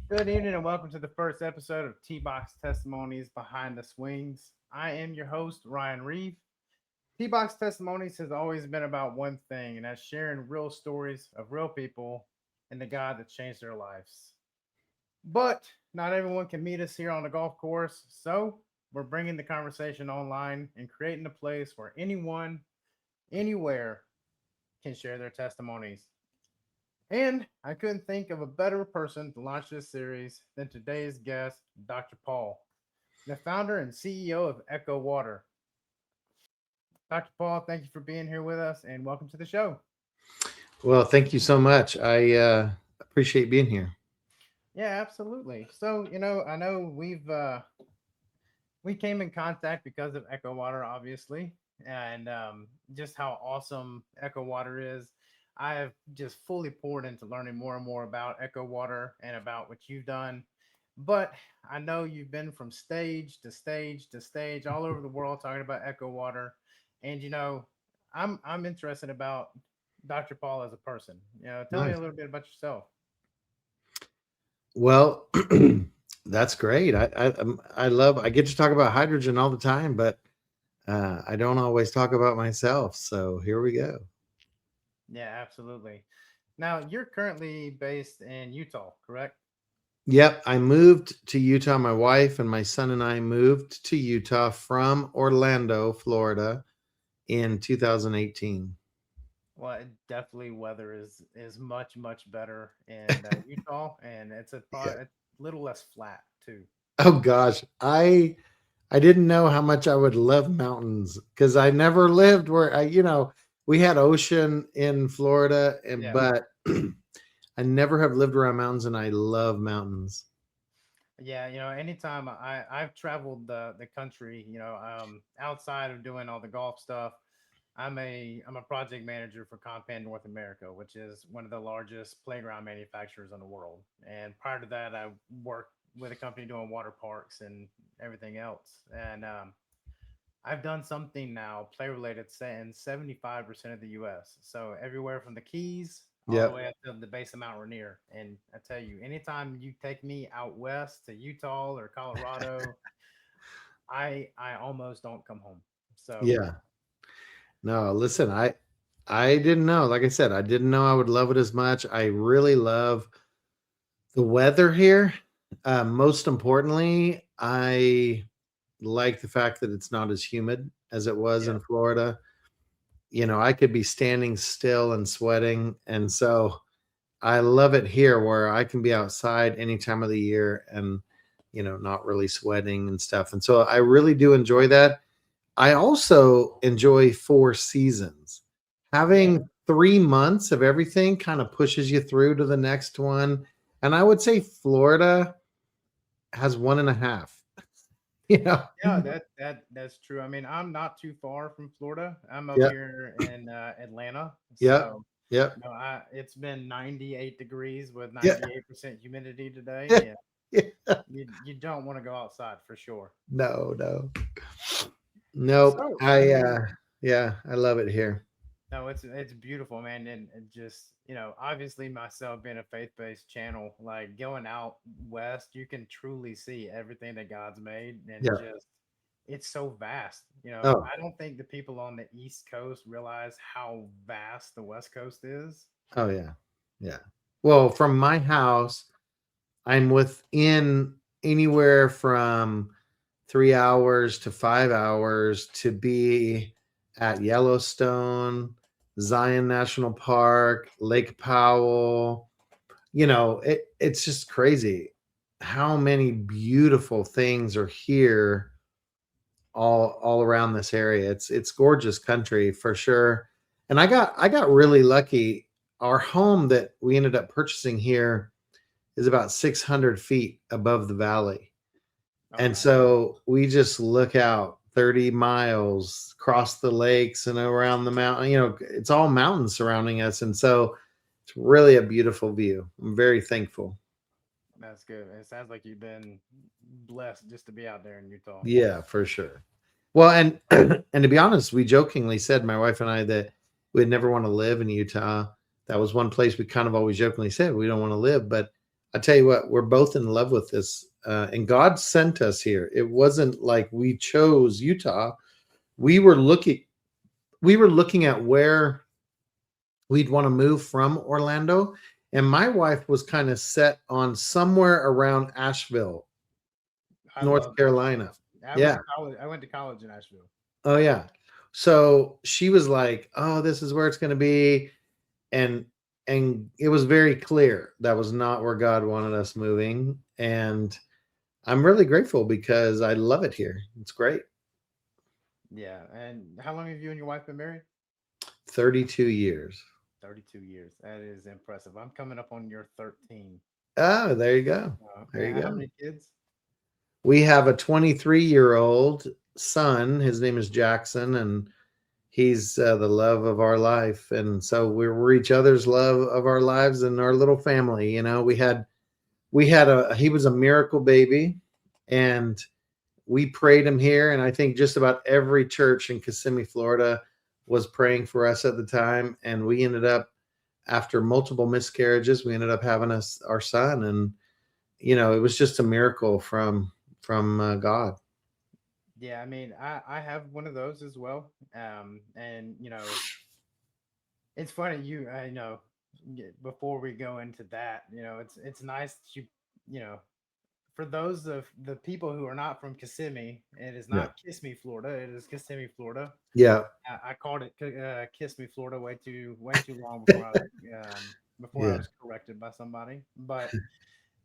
Good evening and welcome to the first episode of Tee Box Testimonies Behind the Swings. I am your host, Ryan Reeve. Tee Box Testimonies has always been about one thing, and that's sharing real stories of real people and the God that changed their lives. But not everyone can meet us here on the golf course, so we're bringing the conversation online and creating a place where anyone, anywhere can share their testimonies. And I couldn't think of a better person to launch this series than today's guest, Dr. Paul, the founder and CEO of Echo Water. Dr. Paul, thank you for being here with us and welcome to the show. Well, thank you so much. I appreciate being here. Yeah, absolutely. So, I know we came in contact because of Echo Water, obviously, and just how awesome Echo Water is. I have just fully poured into learning more and more about Echo Water and about what you've done. But I know you've been from stage to stage to stage all over the world talking about Echo Water, and I'm interested about Dr. Paul as a person. Tell me a Nice. little bit about yourself. Well, that's great. I get to talk about hydrogen all the time, but I don't always talk about myself. So here we go. Yeah, absolutely. Now you're currently based in Utah, correct? Yep, I moved to Utah. My wife and my son and I moved to Utah from Orlando, Florida, in 2018. Well, definitely weather is much better in Utah, and Yeah. it's a little less flat too. Oh gosh, I didn't know how much I would love mountains because I never lived where we had ocean in Florida, and Yeah, but I never have lived around mountains, and I love mountains. yeah. Anytime I've traveled the country, outside of doing all the golf stuff, I'm a project manager for Compan North America, which is one of the largest playground manufacturers in the world. And prior to that, I worked with a company doing water parks and everything else. And I've done something now play related in 75% of the US. So everywhere from the Keys all the Yep. way up to the base of Mount Rainier. And I tell you, anytime you take me out west to Utah or Colorado, I almost don't come home. So Yeah. No, listen, I didn't know. Like I said, I didn't know I would love it as much. I really love the weather here. Most importantly, I like the fact that it's not as humid as it was yeah, in Florida. I could be standing still and sweating. And so I love it here where I can be outside any time of the year and, not really sweating and stuff. And so I really do enjoy that. I also enjoy four seasons. yeah. Having 3 months of everything kind of pushes you through to the next one. And I would say Florida has one and a half, you know? Yeah, that's true. I mean, I'm not too far from Florida. I'm up Yep. here in Atlanta, Yep. so Yep. it's been 98 degrees with Yeah. 98% humidity today. Yeah. Yeah, Yeah. you don't want to go outside for sure. No, no. Nope. So, I mean, Yeah, I love it here. no, it's beautiful, man, and just obviously myself being a faith-based channel, like going out west, you can truly see everything that God's made, and Yeah. just it's so vast. Oh, I don't think the people on the East Coast realize how vast the West Coast is. oh yeah. Yeah. Well, from my house, I'm within anywhere from 3 hours to 5 hours to be at Yellowstone, Zion National Park, Lake Powell. It's just crazy how many beautiful things are here all around this area. It's gorgeous country for sure. And I got really lucky. Our home that we ended up purchasing here is about 600 feet above the valley. Oh, And nice. so we just look out 30 miles across the lakes and around the mountain. It's all mountains surrounding us. And so it's really a beautiful view. I'm very thankful. That's good. It sounds like you've been blessed just to be out there in Utah. Yeah, for sure. Well, and and to be honest, we jokingly said, my wife and I, that we'd never want to live in Utah. That was one place we kind of always jokingly said we don't want to live, but I tell you what, we're both in love with this. And God sent us here. It wasn't like we chose Utah. We were looking we were looking at where we'd want to move from Orlando. And my wife was kind of set on somewhere around Asheville, I North love Asheville. Carolina. I went Yeah. to college. I went to college in Asheville. Oh yeah. So she was like, "Oh, this is where it's going to be." And it was very clear that was not where God wanted us moving. And I'm really grateful because I love it here. It's great. Yeah. And how long have you and your wife been married? 32 years. 32 years. That is impressive. I'm coming up on your 13. Oh, there you go. There you How go. many kids? We have a 23-year-old son. His name is Jackson, and he's the love of our life. And so we're each other's love of our lives and our little family. You know, he was a miracle baby, and we prayed him here. And I think just about every church in Kissimmee, Florida was praying for us at the time. And we ended up, after multiple miscarriages, we ended up having our son. And, you know, it was just a miracle from God. Yeah, I mean, I have one of those as well. And it's funny I know before we go into that, it's nice that you know, for those of the people who are not from Kissimmee, it is Yeah. not Kiss Me, Florida. It is Kissimmee, Florida. Yeah. I called it Kiss Me, Florida way too long before I Yeah. was corrected by somebody. But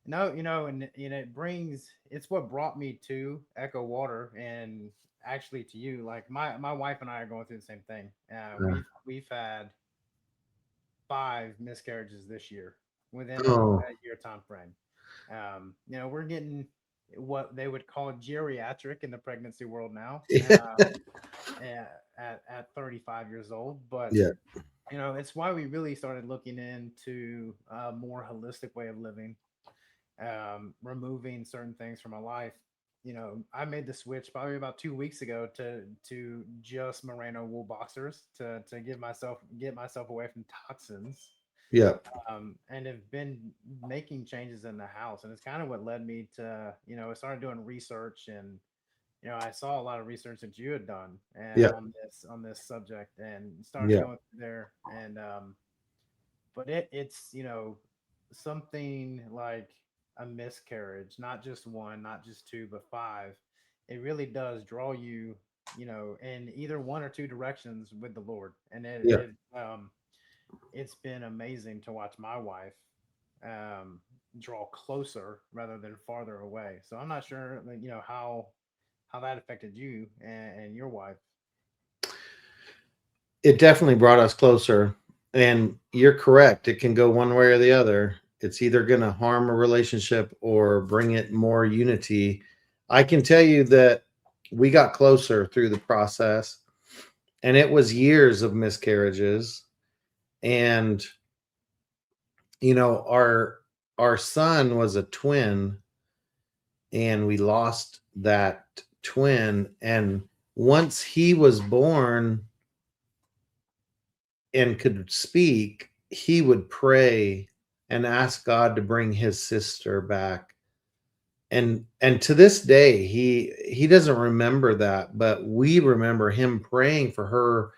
no, and it's what brought me to Echo Water and actually to you. Like my wife and I are going through the same thing. We've had 5 miscarriages this year within Oh, a year time frame. We're getting what they would call geriatric in the pregnancy world now. At 35 years old, but yeah. it's why we really started looking into a more holistic way of living, removing certain things from my life. I made the switch probably about 2 weeks ago to just merino wool boxers to get myself away from toxins, Yeah. and have been making changes in the house. And it's kind of what led me to, I started doing research, and I saw a lot of research that you had done Yeah. on this subject, and started Yeah. going through there. And but it's something like a miscarriage, not just one, not just two, but 5. It really does draw you, in either one or two directions with the Lord. And Yeah. it's been amazing to watch my wife draw closer rather than farther away. So I'm not sure, like, how that affected you and your wife. It definitely brought us closer. And you're correct. It can go one way or the other. It's either going to harm a relationship or bring it more unity. I can tell you that we got closer through the process, and it was years of miscarriages. And, you know, our son was a twin, and we lost that twin. And once he was born and could speak, he would pray and ask God to bring his sister back. And to this day, he doesn't remember that, but we remember him praying for her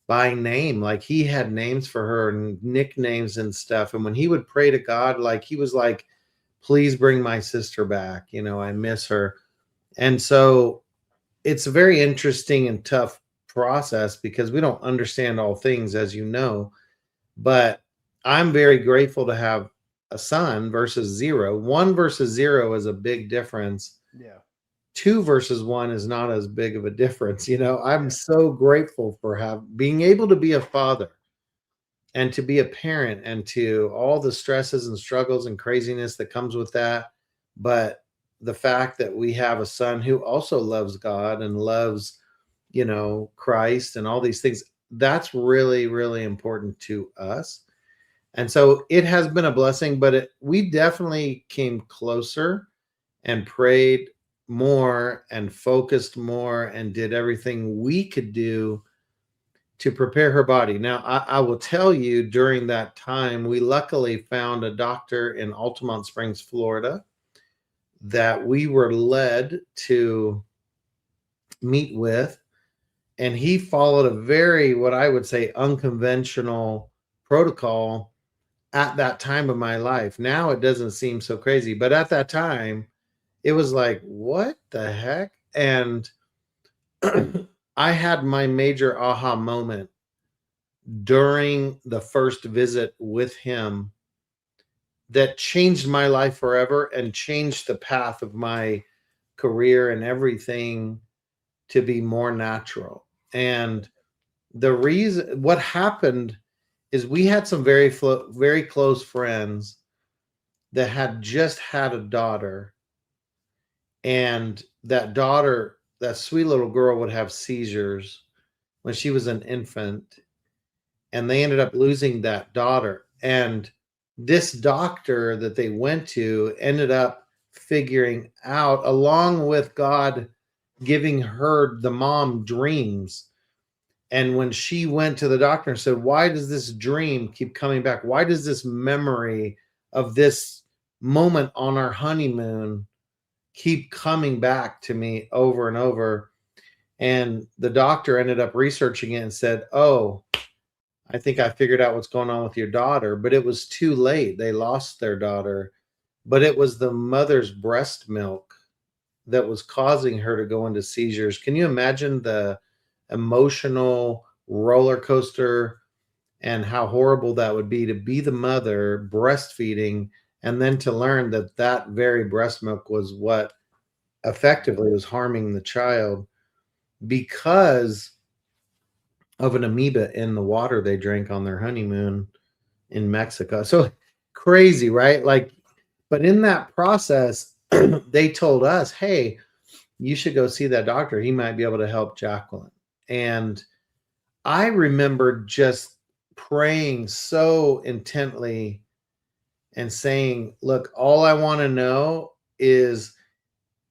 by name. Like, he had names for her and nicknames and stuff. And when he would pray to God, like, he was like, please bring my sister back. You know, I miss her. And so it's a very interesting and tough process because we don't understand all things, as you know. But I'm very grateful to have a son versus zero. One versus zero is a big difference. Yeah, Two versus one is not as big of a difference. You know, I'm yeah, so grateful for being able to be a father and to be a parent and to all the stresses and struggles and craziness that comes with that. But the fact that we have a son who also loves God and loves, you know, Christ and all these things, that's really, really important to us. And so it has been a blessing, but we definitely came closer and prayed more and focused more and did everything we could do to prepare her body. Now, I will tell you, during that time, we luckily found a doctor in Altamont Springs, Florida, that we were led to meet with. And he followed a very, what I would say, unconventional protocol at that time of my life. Now it doesn't seem so crazy, but at that time, it was like, what the heck? And I had my major aha moment during the first visit with him that changed my life forever and changed the path of my career and everything to be more natural. And the reason, what happened is, we had some very close friends that had just had a daughter, and that daughter, that sweet little girl, would have seizures when she was an infant, and they ended up losing that daughter. And this doctor that they went to ended up figuring out, along with God giving her, the mom, dreams. And when she went to the doctor and said, why does this dream keep coming back? Why does this memory of this moment on our honeymoon keep coming back to me over and over? And the doctor ended up researching it and said, oh, I think I figured out what's going on with your daughter. But it was too late. They lost their daughter. But it was the mother's breast milk that was causing her to go into seizures. Can you imagine the emotional roller coaster and how horrible that would be, to be the mother breastfeeding, and then to learn that that very breast milk was what effectively was harming the child because of an amoeba in the water they drank on their honeymoon in Mexico. So crazy, right? Like, but in that process, they told us, hey, you should go see that doctor. He might be able to help Jacqueline. And I remember just praying so intently and saying, look, all I want to know is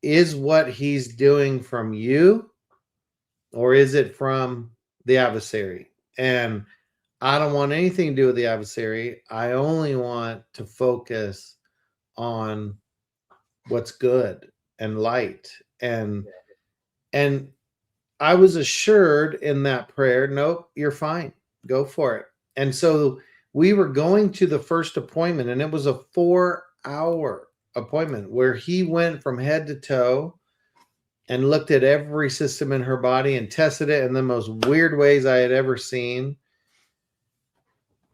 what he's doing from you, or is it from the adversary? And I don't want anything to do with the adversary. I only want to focus on what's good and light. And I was assured in that prayer, nope, you're fine. Go for it. And so we were going to the first appointment, and it was a 4-hour appointment where he went from head to toe and looked at every system in her body and tested it in the most weird ways I had ever seen.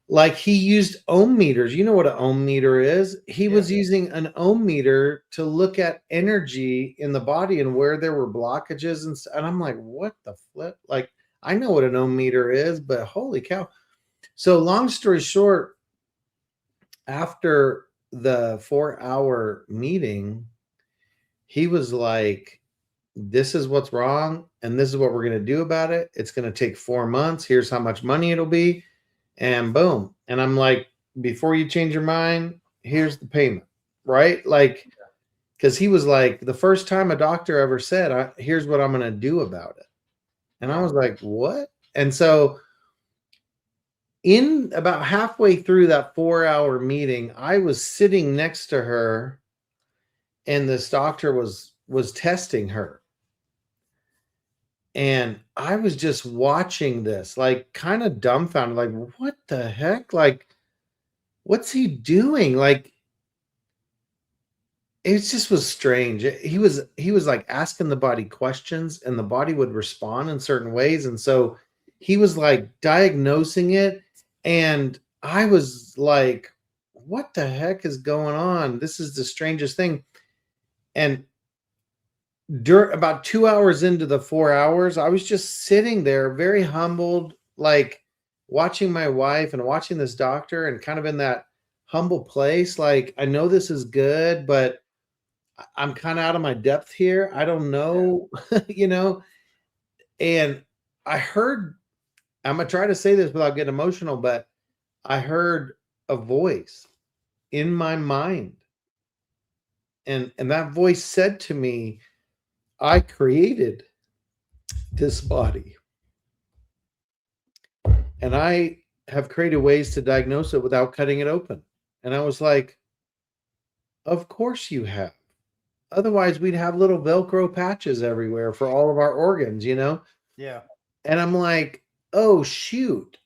Like, he used ohm meters. You know what an ohm meter is? He was using an ohm meter to look at energy in the body and where there were blockages and I'm like, what the flip? Like, I know what an ohm meter is, but holy cow. So long story short, after the 4-hour meeting, he was like, this is what's wrong, and this is what we're going to do about it. It's going to take 4 months. Here's how much money it'll be. And boom. And I'm like, before you change your mind, here's the payment, right? Like, because he was like, the first time a doctor ever said, here's what I'm going to do about it. And I was like, what? And so in about halfway through that 4-hour meeting, I was sitting next to her, and this doctor was testing her. And I was just watching this, like, kind of dumbfounded, like, what the heck? Like, what's he doing? Like, it just was strange. He was like asking the body questions, and the body would respond in certain ways. And so he was like diagnosing it. And I was like, what the heck is going on? This is the strangest thing. And about 2 hours into the 4 hours, I was just sitting there very humbled, like watching my wife and watching this doctor, and kind of in that humble place. Like, I know this is good, but I'm kind of out of my depth here. I don't know, you know. And I heard, I'm going to try to say this without getting emotional, but I heard a voice in my mind. And that voice said to me, I created this body. and I have created ways to diagnose it without cutting it open. And I was like, of course you have. Otherwise, we'd have little Velcro patches everywhere for all of our organs, you know? Yeah. And I'm like, oh, shoot.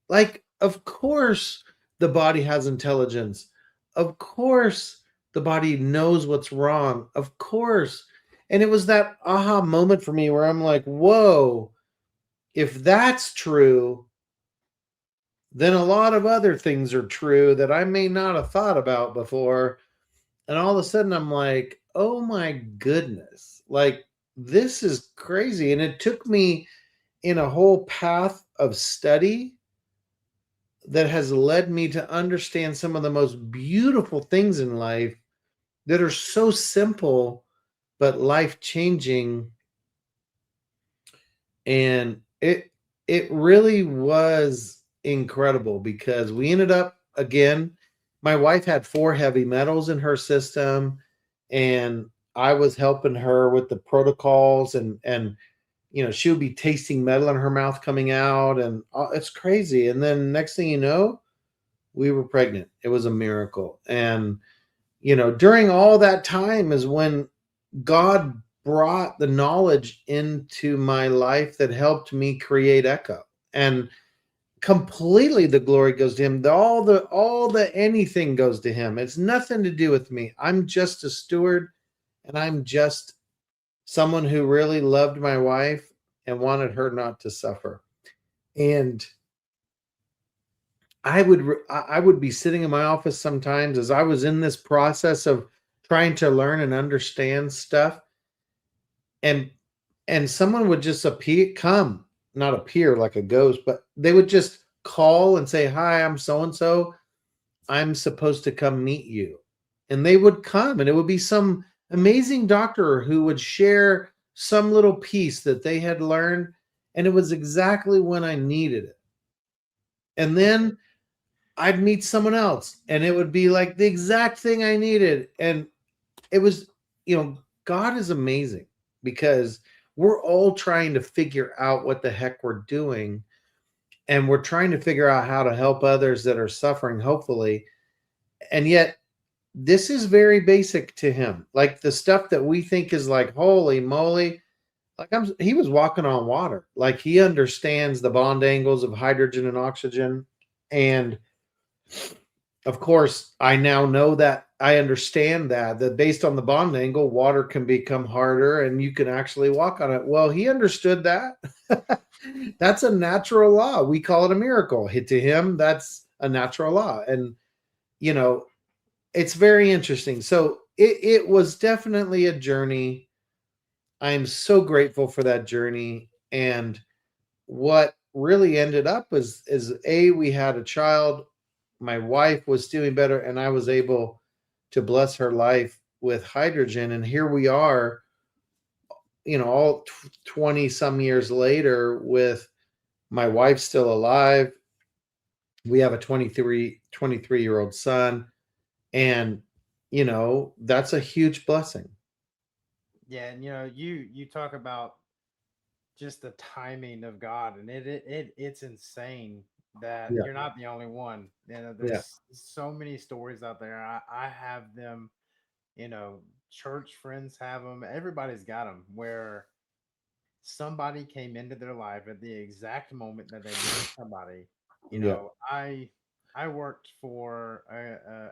Like, of course the body has intelligence. Of course the body knows what's wrong. Of course. And it was that aha moment for me where I'm like, whoa, if that's true, then a lot of other things are true that I may not have thought about before. And all of a sudden I'm like, oh my goodness, like this is crazy. And it took me in a whole path of study that has led me to understand some of the most beautiful things in life that are so simple but life changing. And it really was incredible because we ended up again, my wife had 4 heavy metals in her system, and I was helping her with the protocols, and she would be tasting metal in her mouth coming out, and it's crazy. And then next thing you know, we were pregnant. It was a miracle. And during all that time is when God brought the knowledge into my life that helped me create Echo. And completely the glory goes to him. All the anything goes to him. It's nothing to do with me. I'm just a steward, and I'm just someone who really loved my wife and wanted her not to suffer. And I would be sitting in my office sometimes as I was in this process of trying to learn and understand stuff, and someone would just not appear like a ghost, but they would just call and say, "Hi, I'm so and so. I'm supposed to come meet you." And they would come, and it would be some amazing doctor who would share some little piece that they had learned, and it was exactly when I needed it. And then I'd meet someone else, and it would be like the exact thing I needed. And it was, God is amazing because we're all trying to figure out what the heck we're doing. And we're trying to figure out how to help others that are suffering, hopefully. And yet, this is very basic to him. Like the stuff that we think is like, holy moly, like he was walking on water. Like he understands the bond angles of hydrogen and oxygen. And of course, I now know that I understand that based on the bond angle, water can become harder and you can actually walk on it. Well, he understood that. That's a natural law. We call it a miracle. To him, that's a natural law. And, you know, it's very interesting. So it was definitely a journey. I am so grateful for that journey. And what really ended up is we had a child, my wife was doing better, and I was able to bless her life with hydrogen. And here we are, all 20 some years later, with my wife still alive. We have a 23-year-old son, and that's a huge blessing. Yeah, and you talk about just the timing of God, and it's insane that Yeah, you're not the only one. yeah, There's so many stories out there. I have them, you know, church friends have them. Everybody's got them where somebody came into their life at the exact moment that they needed somebody. yeah. I worked for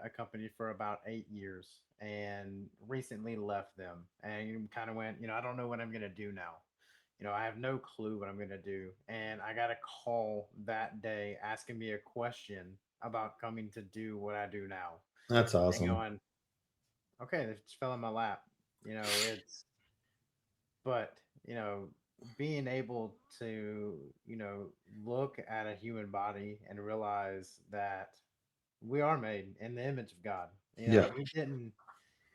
a company for about 8 years and recently left them and kind of went, I don't know what I'm gonna do now. I have no clue what I'm gonna do. And I got a call that day asking me a question about coming to do what I do now. That's And awesome. going, okay, this just fell in my lap. It's but being able to look at a human body and realize that we are made in the image of God. Yeah,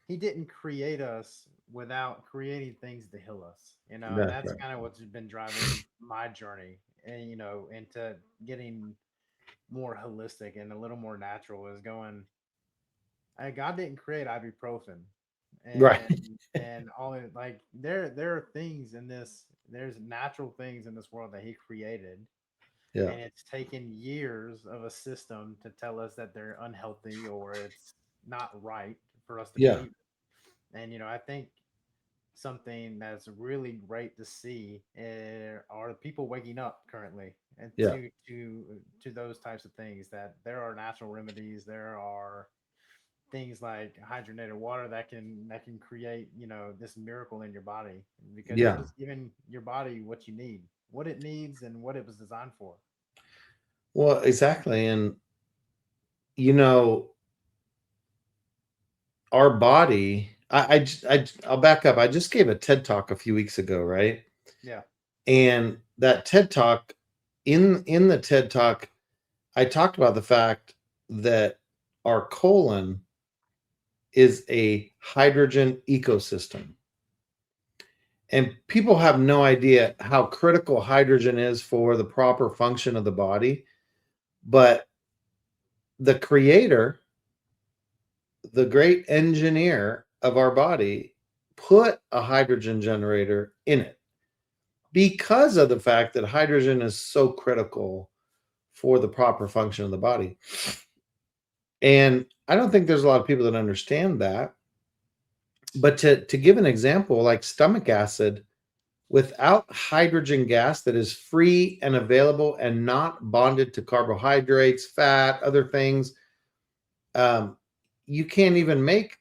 He didn't create us without creating things to heal us. And that's that's right. kind of what's been driving my journey, and into getting more holistic and a little more natural is going, God didn't create ibuprofen Right. and all it, like there are things in this, there's natural things in this world that he created Yeah. And it's taken years of a system to tell us that they're unhealthy or it's not right for us to Yeah. believe it. And I think something that's really great to see are the people waking up currently and Yeah. to those types of things, that there are natural remedies, there are things like hydrogenated water that can create this miracle in your body, because you're Yeah. just giving your body what you need, what it needs, and what it was designed for. Well, exactly. And, you know, our body, I'll back up. I just gave a TED talk a few weeks ago, right? Yeah. And that TED talk, in the TED talk, I talked about the fact that our colon is a hydrogen ecosystem. And people have no idea how critical hydrogen is for the proper function of the body. But the creator, the great engineer of our body, put a hydrogen generator in it because of the fact that hydrogen is so critical for the proper function of the body. And I don't think there's a lot of people that understand that. But to give an example, like stomach acid, without hydrogen gas that is free and available and not bonded to carbohydrates, fat, other things, um, you can't even make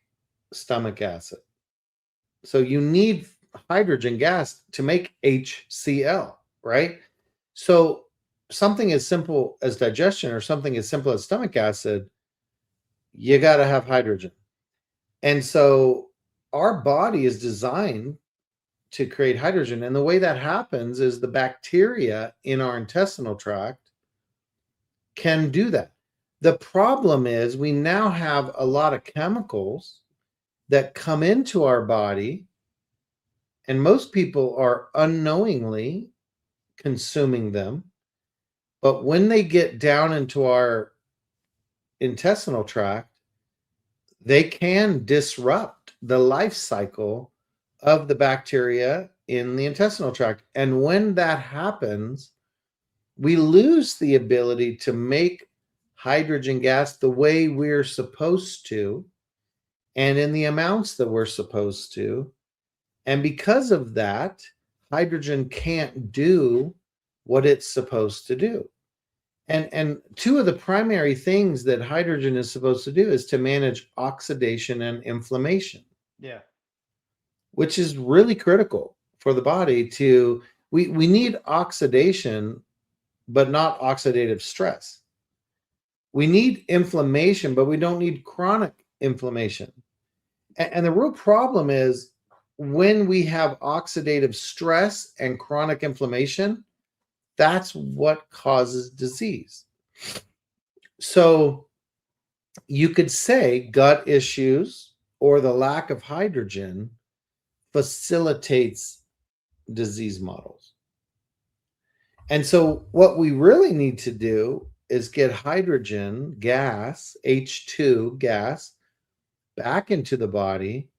stomach acid. So you need hydrogen gas to make HCl, right? So something as simple as digestion or something as simple as stomach acid, you got to have hydrogen. And so our body is designed to create hydrogen. And the way that happens is the bacteria in our intestinal tract can do that. The problem is we now have a lot of chemicals that come into our body, and most people are unknowingly consuming them. But when they get down into our intestinal tract, they can disrupt the life cycle of the bacteria in the intestinal tract. And when that happens, we lose the ability to make hydrogen gas the way we're supposed to and in the amounts that we're supposed to. And because of that, hydrogen can't do what it's supposed to do. And two of the primary things that hydrogen is supposed to do is to manage oxidation and inflammation, Yeah. which is really critical for the body to we need oxidation, but not oxidative stress. We need inflammation, but we don't need chronic inflammation. And the real problem is when we have oxidative stress and chronic inflammation, that's what causes disease. So you could say gut issues or the lack of hydrogen facilitates disease models. And so what we really need to do is get hydrogen gas, H2 gas, back into the body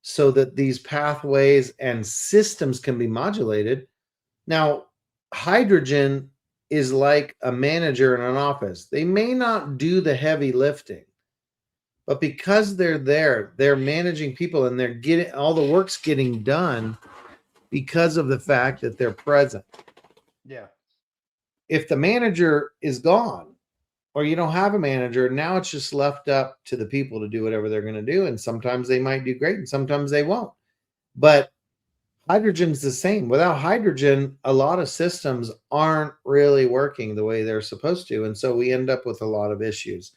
so that these pathways and systems can be modulated. Now, hydrogen is like a manager in an office. They may not do the heavy lifting, but because they're there, they're managing people and they're getting all the work's getting done because of the fact that they're present. Yeah. If the manager is gone or you don't have a manager, now it's just left up to the people to do whatever they're going to do. And sometimes they might do great and sometimes they won't. But hydrogen's the same. Without hydrogen, a lot of systems aren't really working the way they're supposed to. And so we end up with a lot of issues.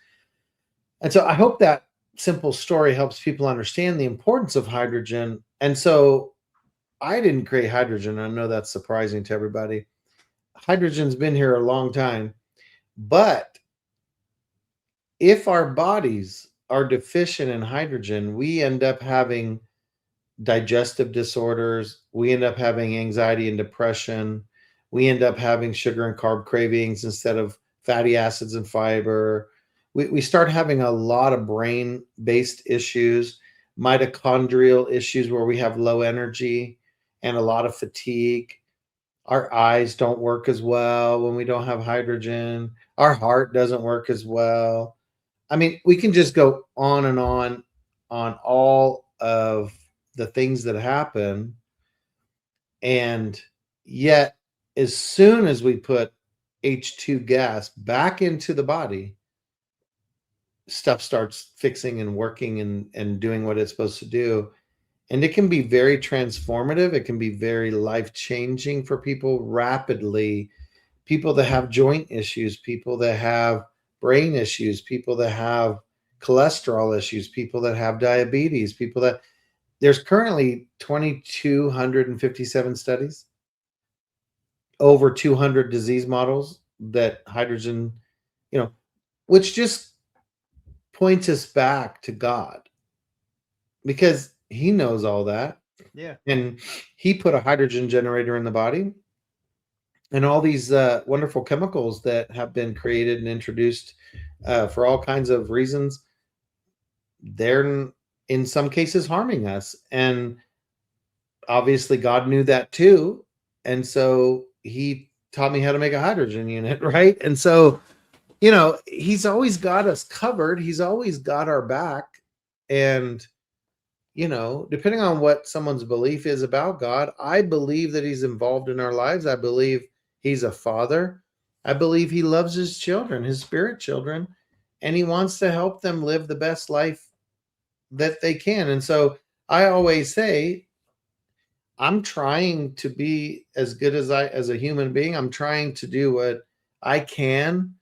And so I hope that simple story helps people understand the importance of hydrogen. And so I didn't create hydrogen. I know that's surprising to everybody. Hydrogen's been here a long time. But if our bodies are deficient in hydrogen, we end up having digestive disorders. We end up having anxiety and depression. We end up having sugar and carb cravings instead of fatty acids and fiber. We start having a lot of brain-based issues, mitochondrial issues where we have low energy and a lot of fatigue. Our eyes don't work as well when we don't have hydrogen. Our heart doesn't work as well. I mean, we can just go on all of the things that happen. And yet, as soon as we put H2 gas back into the body, stuff starts fixing and working and doing what it's supposed to do. And it can be very transformative. It can be very life changing for people rapidly. People that have joint issues, people that have brain issues, people that have cholesterol issues, people that have diabetes, people that there's currently 2,257 studies, over 200 disease models that hydrogen, you know, which just points us back to God because he knows all that. Yeah. And he put a hydrogen generator in the body and all these wonderful chemicals that have been created and introduced for all kinds of reasons. They're in some cases harming us. And obviously, God knew that too. And so he taught me how to make a hydrogen unit, right? And so, he's always got us covered. He's always got our back. And depending on what someone's belief is about God, I believe that he's involved in our lives. I believe he's a father. I believe he loves his children, his spirit children, and he wants to help them live the best life that they can. And so I always say, I'm trying to be as good as a human being. I'm trying to do what I can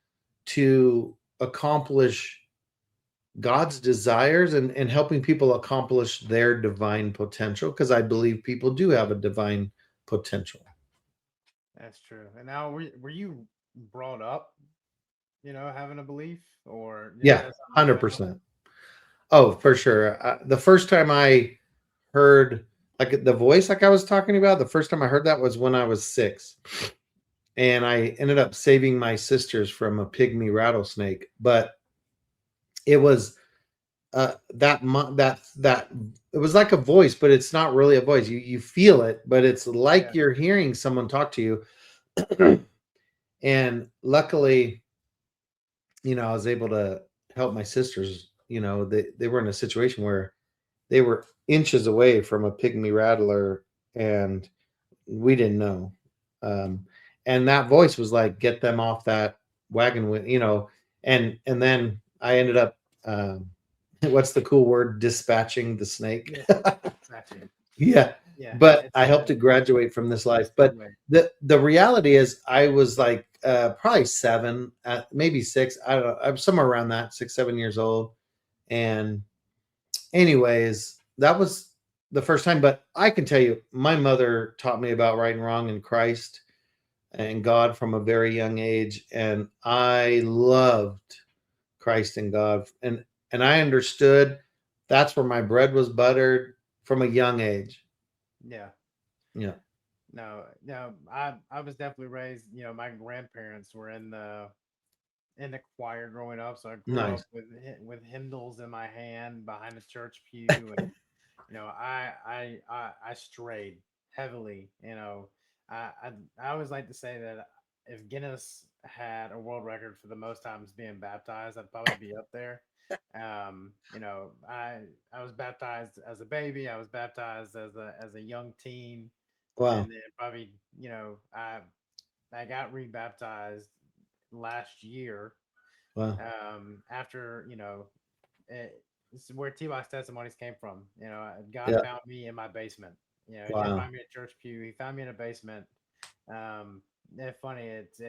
to accomplish God's desires and helping people accomplish their divine potential because I believe people do have a divine potential. That's true. And now, were you brought up, having a belief, or is Yeah, that something you found? 100%. Oh, for sure. The first time I heard like the voice, like I was talking about, the first time I heard that was when I was 6. And I ended up saving my sisters from a pygmy rattlesnake. But it was that it was like a voice, but it's not really a voice. You feel it, but it's like Yeah. you're hearing someone talk to you. And luckily, I was able to help my sisters. They were in a situation where they were inches away from a pygmy rattler, and we didn't know. Um, and that voice was like, "Get them off that wagon," and then I ended up. What's the cool word? Dispatching the snake. Yeah. Exactly. Yeah, Yeah. but It's I hope to graduate from this the life. But segue. the reality is, I was like probably 7, maybe 6. I don't know. I'm somewhere around that, 6, 7 years old. And anyways, that was the first time. But I can tell you, my mother taught me about right and wrong in Christ and God from a very young age, and I loved Christ and God, and I understood that's where my bread was buttered from a young age. Yeah. Yeah. No, no, I was definitely raised. My grandparents were in the choir growing up, so I grew up Nice. with hymnals in my hand behind the church pew, and I strayed heavily. I always like to say that if Guinness had a world record for the most times being baptized, I'd probably be up there. I was baptized as a baby. I was baptized as a young teen, Wow. and then probably I got rebaptized last year. Wow. After this is where Tee Box Testimonies came from. God Yeah. found me in my basement. He didn't Wow. find me at church pew. He found me in a basement. Um, it's funny. It's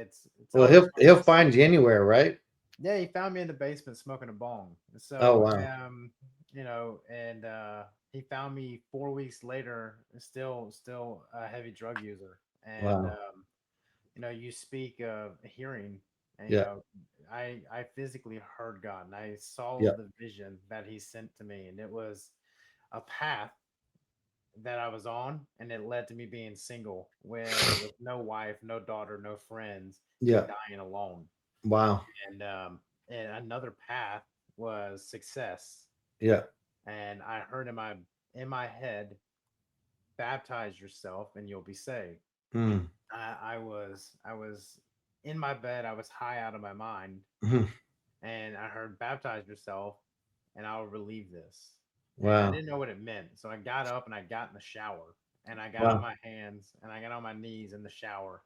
Well, always funny. he'll find you anywhere, right? Yeah, he found me in the basement smoking a bong. Oh, So, wow. and he found me 4 weeks later, still a heavy drug user. And Wow. you speak of hearing, and Yeah. I physically heard God, and I saw Yeah. the vision that He sent to me, and it was a path that I was on, and it led to me being single, with no wife, no daughter, no friends, and Yeah. dying alone. Wow. And another path was success, Yeah. and I heard in my head, baptize yourself, and you'll be saved. Mm. I was in my bed. I was high out of my mind, Mhm. and I heard baptize yourself, and I'll relieve this. And I Wow. didn't know what it meant, so I got up and I got in the shower, and I got on Wow. my hands and I got on my knees in the shower,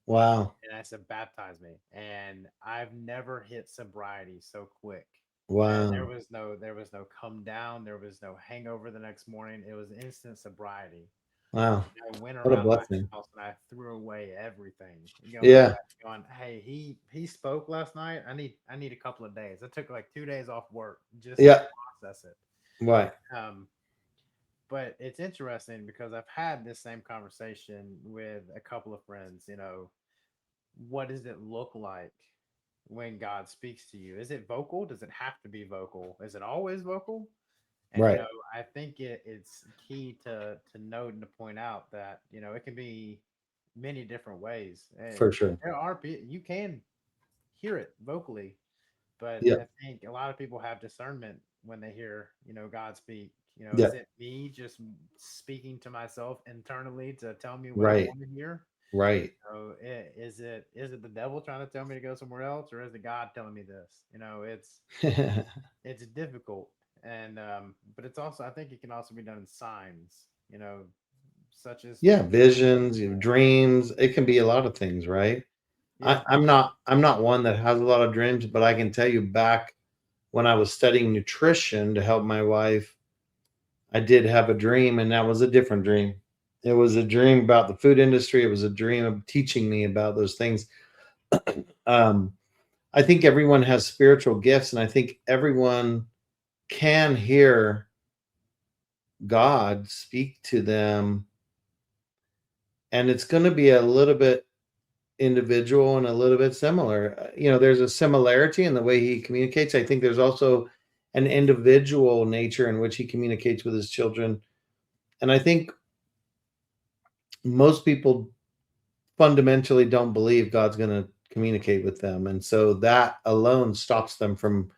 Wow. and I said, "Baptize me." And I've never hit sobriety so quick. And there Wow. was no there was no come down, there was no hangover the next morning. It was instant sobriety. Wow. I went What a around my blessing. house and I threw away everything. Yeah. Going, hey, he spoke last night. I need a couple of days. I took like 2 days off work just to Yeah. process it. Right. Um, but it's interesting because I've had this same conversation with a couple of friends. What does it look like when God speaks to you? Is it vocal? Does it have to be vocal? Is it always vocal? And Right. I think it's key to note and to point out that it can be many different ways. For sure. There are you can hear it vocally, but Yeah. I think a lot of people have discernment when they hear God speak. Yeah. Is it me just speaking to myself internally to tell me what I Right. want to hear? Right. Is it the devil trying to tell me to go somewhere else, or is it God telling me this? It's difficult, and but it's also, I think it can also be done in signs, such as Yeah. Visions, dreams. It can be a lot of things, right? yeah, I'm not one that has a lot of dreams, but I can tell you back when I was studying nutrition to help my wife, I did have a dream, and that was a different dream. It was a dream about the food industry. It was a dream of teaching me about those things. Um, I think everyone has spiritual gifts, and I think everyone can hear God speak to them, and it's going to be a little bit individual and a little bit similar. There's a similarity in the way he communicates. I think there's also an individual nature in which he communicates with his children. And I think most people fundamentally don't believe God's going to communicate with them. And so that alone stops them from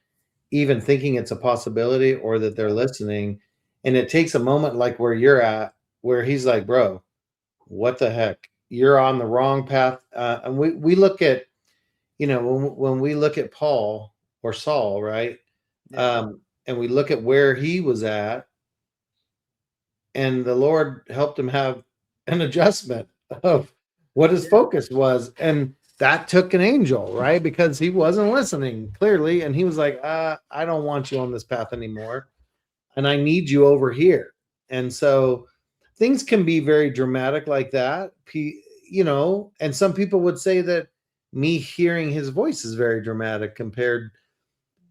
even thinking it's a possibility or that they're yeah, listening. And it takes a moment like where you're at, where he's like, bro, what the heck? You're on the wrong path. And we look at, when we look at Paul or Saul, right? yeah, And we look at where he was at, and the Lord helped him have an adjustment of what his yeah, focus was. And that took an angel, right? Because he wasn't listening clearly. And he was like, I don't want you on this path anymore. And I need you over here. And so things can be very dramatic like that. And some people would say that me hearing his voice is very dramatic compared,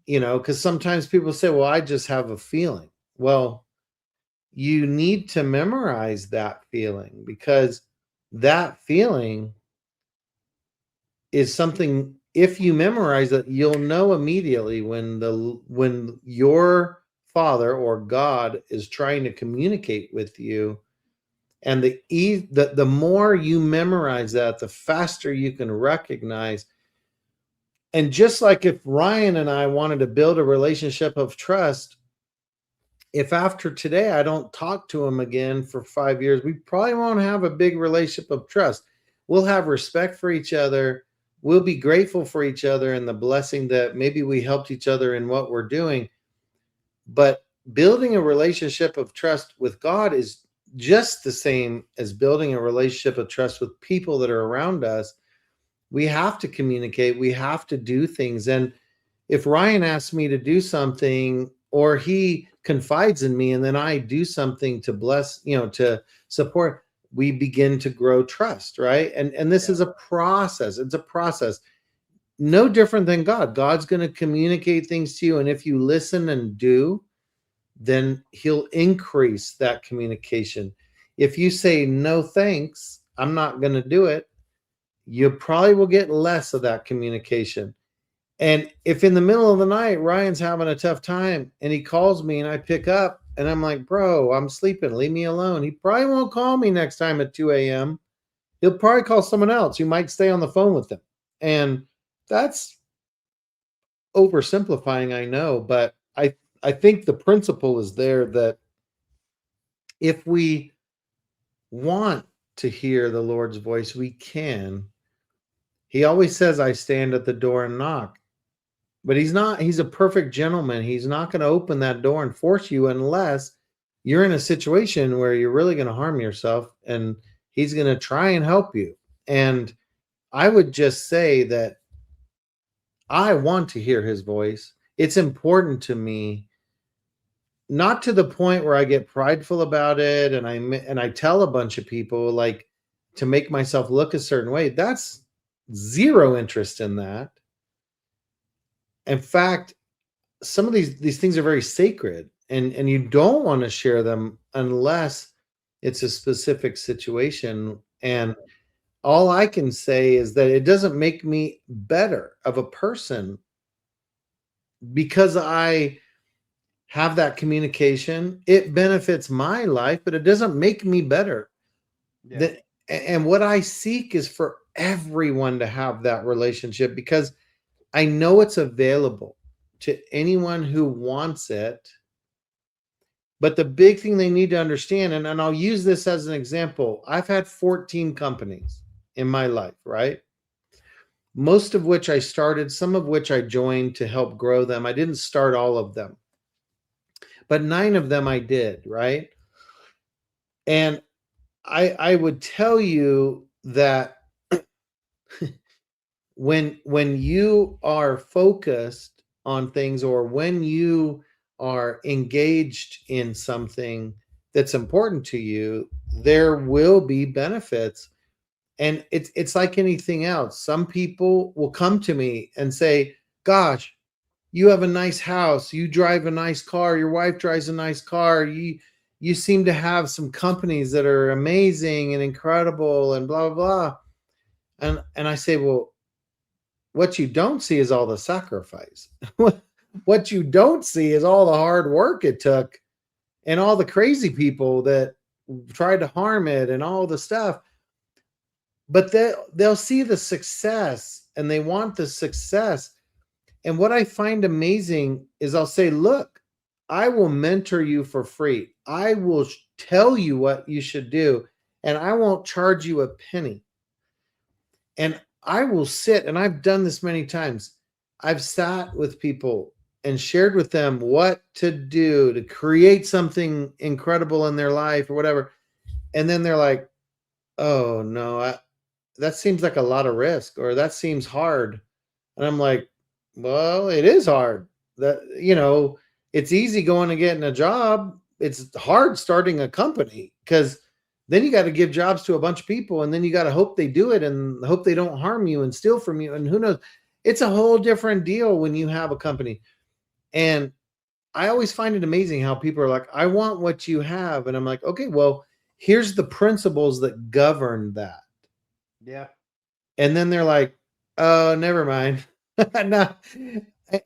because sometimes people say, well, I just have a feeling. Well, you need to memorize that feeling, because that feeling is something, if you memorize it, you'll know immediately when your father or God is trying to communicate with you. And the more you memorize that, the faster you can recognize. And just like if Ryan and I wanted to build a relationship of trust, if after today I don't talk to him again for 5 years, we probably won't have a big relationship of trust. We'll have respect for each other. We'll be grateful for each other and the blessing that maybe we helped each other in what we're doing. But building a relationship of trust with God is just the same as building a relationship of trust with people that are around us. We have to communicate. We have to do things. And if Ryan asks me to do something, or he confides in me and then I do something to bless, to support, we begin to grow trust, right? And this yeah, is a process. It's a process. No different than God. God's going to communicate things to you, and if you listen and do, then he'll increase that communication. If you say no thanks, I'm not going to do it, you probably will get less of that communication. And if in the middle of the night Ryan's having a tough time and he calls me and I pick up and I'm like, bro, I'm sleeping, leave me alone, he probably won't call me next time at 2 a.m. He'll probably call someone else who might stay on the phone with him. And that's oversimplifying, I know, but I think the principle is there that if we want to hear the Lord's voice, we can. He always says, I stand at the door and knock. But he's a perfect gentleman. He's not going to open that door and force you unless you're in a situation where you're really going to harm yourself, and he's going to try and help you. And I would just say that I want to hear his voice. It's important to me, not to the point where I get prideful about it and I tell a bunch of people like to make myself look a certain way. That's zero interest in that. In fact, some of these things are very sacred, and you don't want to share them unless it's a specific situation. And all I can say is that it doesn't make me better of a person because I have that communication. It benefits my life, but it doesn't make me better. Yeah. That, and what I seek is for everyone to have that relationship, because I know it's available to anyone who wants it. But the big thing they need to understand, and I'll use this as an example. I've had 14 companies in my life, right? Most of which I started, some of which I joined to help grow them. I didn't start all of them, but 9 of them I did, right? And I would tell you that when you are focused on things, or when you are engaged in something that's important to you, there will be benefits. And it's like anything else. Some people will come to me and say, gosh, you have a nice house, you drive a nice car, your wife drives a nice car, you seem to have some companies that are amazing and incredible and blah blah blah. And I say, well, what you don't see is all the sacrifice. What you don't see is all the hard work it took, and all the crazy people that tried to harm it and all the stuff. But they'll see the success and they want the success. And what I find amazing is I'll say, look, I will mentor you for free. I will tell you what you should do, and I won't charge you a penny. And I will sit, and I've done this many times. I've sat with people and shared with them what to do to create something incredible in their life or whatever. And then they're like, oh, no, that seems like a lot of risk, or that seems hard. And I'm like, well, it is hard. That, it's easy going and getting a job. It's hard starting a company, because then you got to give jobs to a bunch of people, and then you got to hope they do it and hope they don't harm you and steal from you. And who knows? It's a whole different deal when you have a company. And I always find it amazing how people are like, I want what you have. And I'm like, okay, well, here's the principles that govern that. Yeah. And then they're like, oh, never mind. No.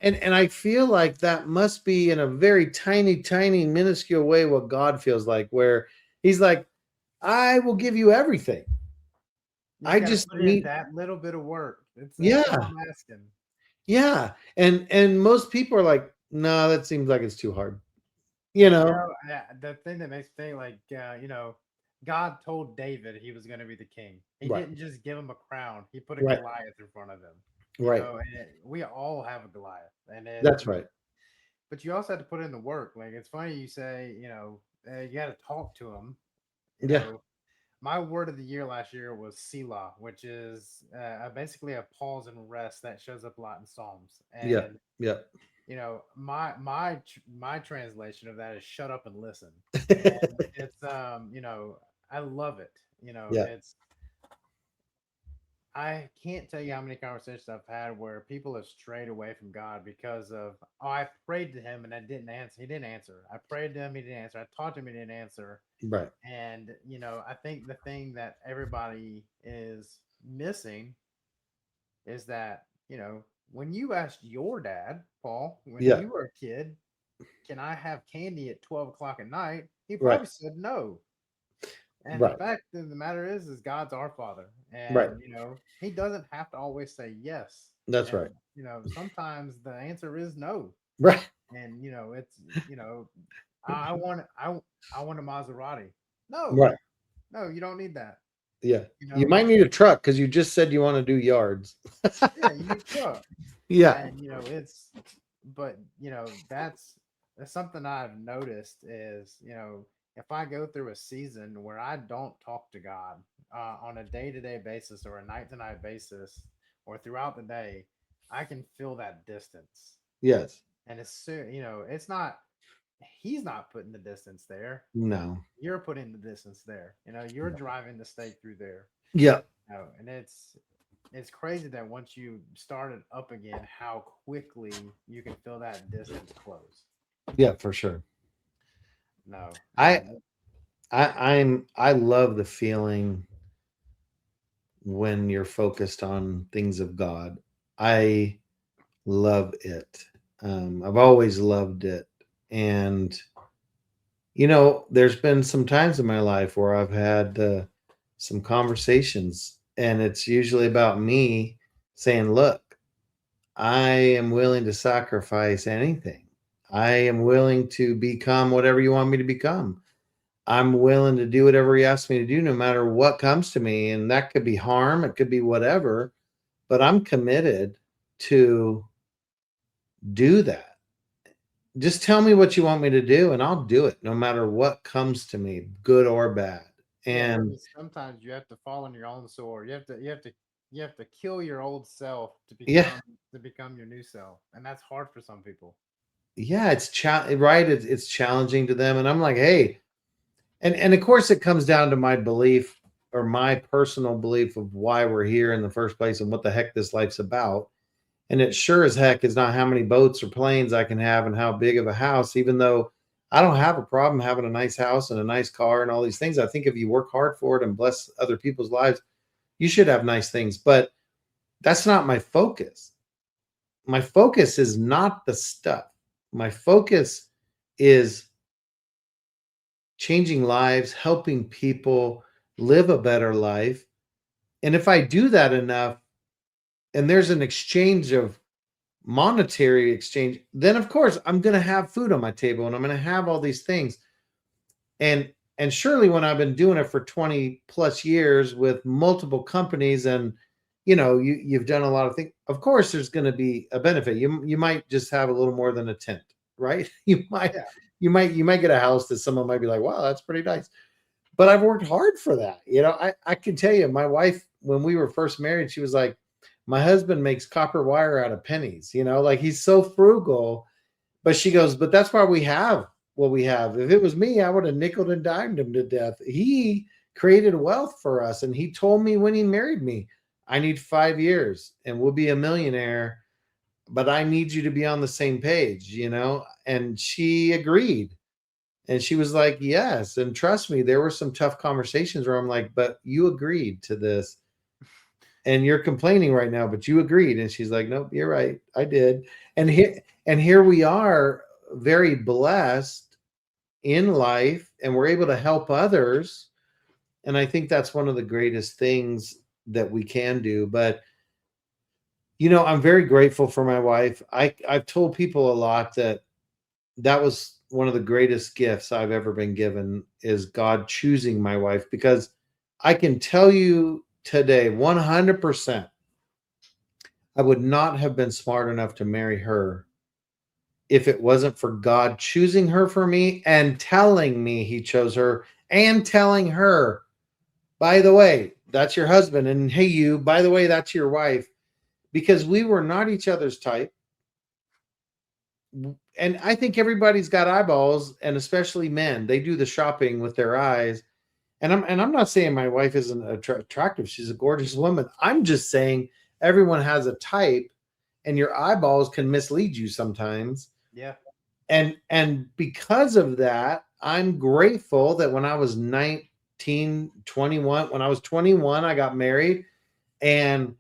And I feel like that must be, in a very tiny, tiny, minuscule way, what God feels like, where he's like, I will give you everything. You just I got to just put in need, that little bit of work. That's all yeah, I'm asking. yeah. And most people are like, no, that seems like it's too hard. You know? The thing that makes me think, like, God told David he was going to be the king. He Right. didn't just give him a crown; he put a Right. Goliath in front of him. Right. And we all have a Goliath, and That's right. but you also have to put in the work. Like, it's funny you say, you got to talk to him. You Yeah. know, my word of the year last year was Selah, which is basically a pause and rest that shows up a lot in Psalms. Yeah. And Yeah. my translation of that is shut up and listen. And it's I love it. Yeah. It's I can't tell you how many conversations I've had where people have strayed away from God because of, oh, I prayed to him and I didn't answer. He didn't answer. I prayed to him, he didn't answer. I talked to him, he didn't answer. Right. And I think the thing that everybody is missing is that, when you asked your dad, Paul, when Yeah. you were a kid, can I have candy at 12 o'clock at night? He Right. probably said no. And the Right. fact of the matter is God's our Father, Right. and He doesn't have to always say yes. That's And right. sometimes the answer is no. Right. And it's I want a Maserati. No, Right. no, you don't need that. Yeah. You You know, might need a truck because you just said you want to do yards. yeah, you need a truck. Yeah. And but that's something I've noticed is, if I go through a season where I don't talk to God on a day-to-day basis or a night-to-night basis or throughout the day, I can feel that distance. Yes. And it's not, he's not putting the distance there. No. You're putting the distance there. You're driving the stake through there. Yeah. And it's crazy that once you start it up again, how quickly you can feel that distance close. Yeah, for sure. No, I I love the feeling when you're focused on things of God. I love it. I've always loved it. And, there's been some times in my life where I've had some conversations, and it's usually about me saying, look, I am willing to sacrifice anything. I am willing to become whatever you want me to become. I'm willing to do whatever he asks me to do, no matter what comes to me. And that could be harm, it could be whatever, but I'm committed to do that. Just tell me what you want me to do, and I'll do it no matter what comes to me, good or bad. yeah, And because sometimes you have to fall on your own sword. You have to kill your old self to yeah, become your new self, and that's hard for some people. yeah, right. It's challenging to them. And I'm like, hey, and of course it comes down to my belief or my personal belief of why we're here in the first place and what the heck this life's about. And it sure as heck is not how many boats or planes I can have and how big of a house, even though I don't have a problem having a nice house and a nice car and all these things. I think if you work hard for it and bless other people's lives, you should have nice things. But that's not my focus. My focus is not the stuff. My focus is changing lives, helping people live a better life. And if I do that enough, and there's an exchange of monetary exchange, then of course I'm going to have food on my table and I'm going to have all these things. And surely when I've been doing it for 20 plus years with multiple companies and you've done a lot of things, of course there's going to be a benefit. You might just have a little more than a tent, right? You might Yeah, you might get a house that someone might be like, wow, that's pretty nice. But I've worked hard for that. I can tell you, my wife, when we were first married, she was like, my husband makes copper wire out of pennies, like he's so frugal. But she goes, but that's why we have what we have. If it was me, I would have nickel and dimed him to death. He created wealth for us. And he told me when he married me, I need 5 years and we'll be a millionaire, but I need you to be on the same page. And she agreed. And she was like, yes. And trust me, there were some tough conversations where I'm like, but you agreed to this and you're complaining right now, but you agreed. And she's like, nope, you're right. I did. And here we are, very blessed in life, and we're able to help others. And I think that's one of the greatest things that we can do. But I'm very grateful for my wife. I've told people a lot that was one of the greatest gifts I've ever been given, is God choosing my wife, because I can tell you today 100% I would not have been smart enough to marry her if it wasn't for God choosing her for me and telling me he chose her, and telling her, by the way, that's your husband. And hey, you, by the way, that's your wife, because we were not each other's type. And I think everybody's got eyeballs, and especially men, they do the shopping with their eyes. And I'm not saying my wife isn't attractive. She's a gorgeous woman. I'm just saying everyone has a type, and your eyeballs can mislead you sometimes. yeah, And because of that, I'm grateful that when I was 19, 21, when I was 21, I got married. And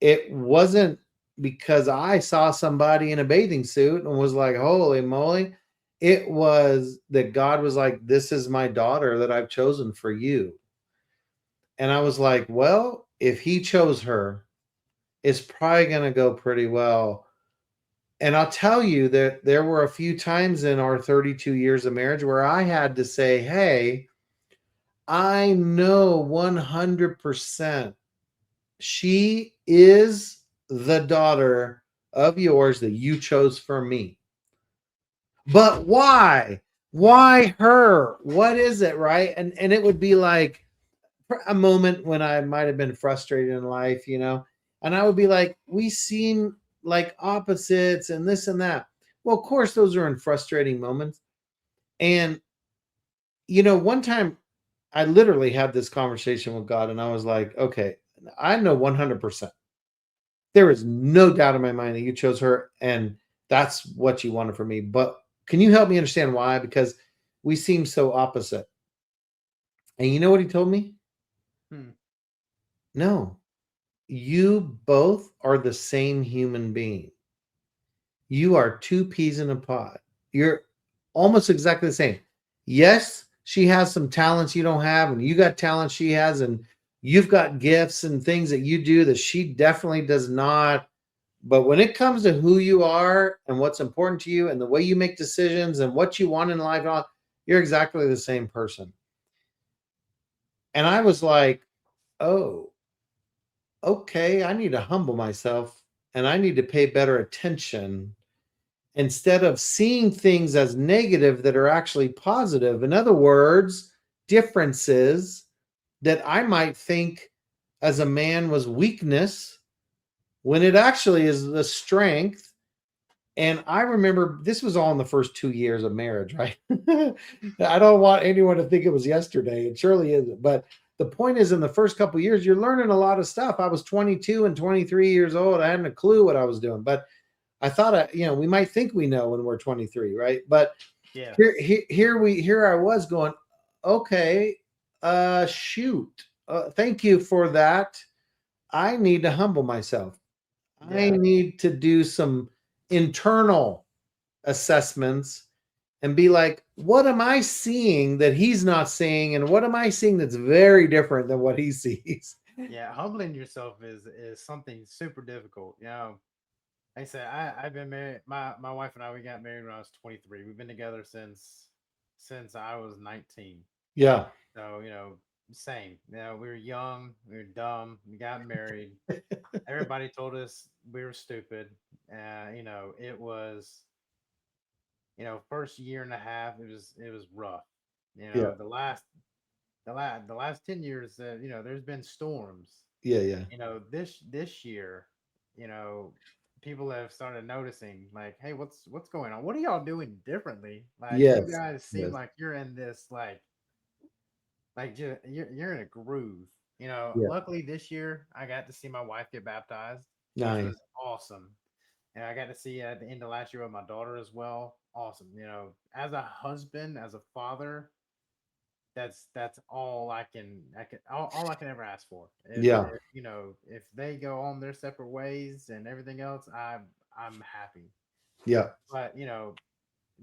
it wasn't because I saw somebody in a bathing suit and was like, holy moly. It was that God was like, this is my daughter that I've chosen for you. And I was like, well, if he chose her, it's probably going to go pretty well. And I'll tell you that there were a few times in our 32 years of marriage where I had to say, hey, I know 100% she is the daughter of yours that you chose for me. But why? Why her? What is it, right? And it would be like a moment when I might have been frustrated in life, and I would be like, we seem like opposites and this and that. Well, of course, those are in frustrating moments. And, one time I literally had this conversation with God and I was like, okay, I know 100%. There is no doubt in my mind that you chose her and that's what you wanted for me. But can you help me understand why? Because we seem so opposite. And you know what he told me? Hmm. No, you both are the same human being. You are two peas in a pod. You're almost exactly the same. Yes, she has some talents you don't have, and you got talents she has, and you've got gifts and things that you do that she definitely does not. But when it comes to who you are and what's important to you and the way you make decisions and what you want in life, you're exactly the same person. And I was like, oh, okay, I need to humble myself and I need to pay better attention instead of seeing things as negative that are actually positive. In other words, differences that I might think as a man was weakness when it actually is the strength. And I remember this was all in the first 2 years of marriage, right? I don't want anyone to think it was yesterday. It surely isn't. But the point is, in the first couple of years, you're learning a lot of stuff. I was 22 and 23 years old. I hadn't a clue what I was doing, but I thought, we might think we know when we're 23, right? But Yeah. here I was going, okay, shoot, thank you for that. I need to humble myself. I Yeah. need to do some internal assessments and be like, what am I seeing that he's not seeing? And what am I seeing that's very different than what he sees? Yeah. Humbling yourself is something super difficult. Like I said, I've been married. My wife and I, we got married when I was 23. We've been together since I was 19. Yeah. So, same. We were young, we were dumb, we got married. Everybody told us we were stupid. It was, first year and a half, it was rough. Yeah. The last 10 years, there's been storms. Yeah. Yeah. This year, you know, people have started noticing, like, hey, what's going on? What are y'all doing differently? Like, you Yes. guys seem Yes. like you're in this, like you're in a groove. Yeah. Luckily this year I got to see my wife get baptized, which Nice. was awesome. And I got to see it at the end of last year with my daughter as well. Awesome. As a husband, as a father, that's all I can ever ask for. If, Yeah. if you know if they go on their separate ways and everything else, I'm happy. Yeah. But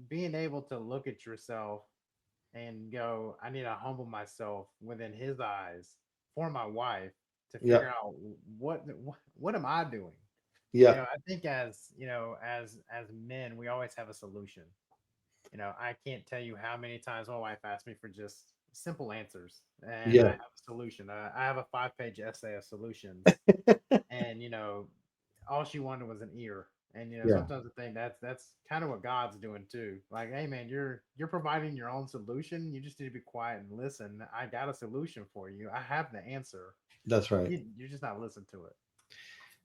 being able to look at yourself and go, I need to humble myself within his eyes for my wife to Yeah. figure out what am I doing? Yeah. I think as men, we always have a solution. I can't tell you how many times my wife asked me for just simple answers, and I Yeah. have a solution. I have a 5-page essay of solutions, and all she wanted was an ear. And Yeah. sometimes I think that's kind of what God's doing too. Like, hey man, you're providing your own solution. You just need to be quiet and listen. I got a solution for you. I have the answer. That's right. You're just not listening to it.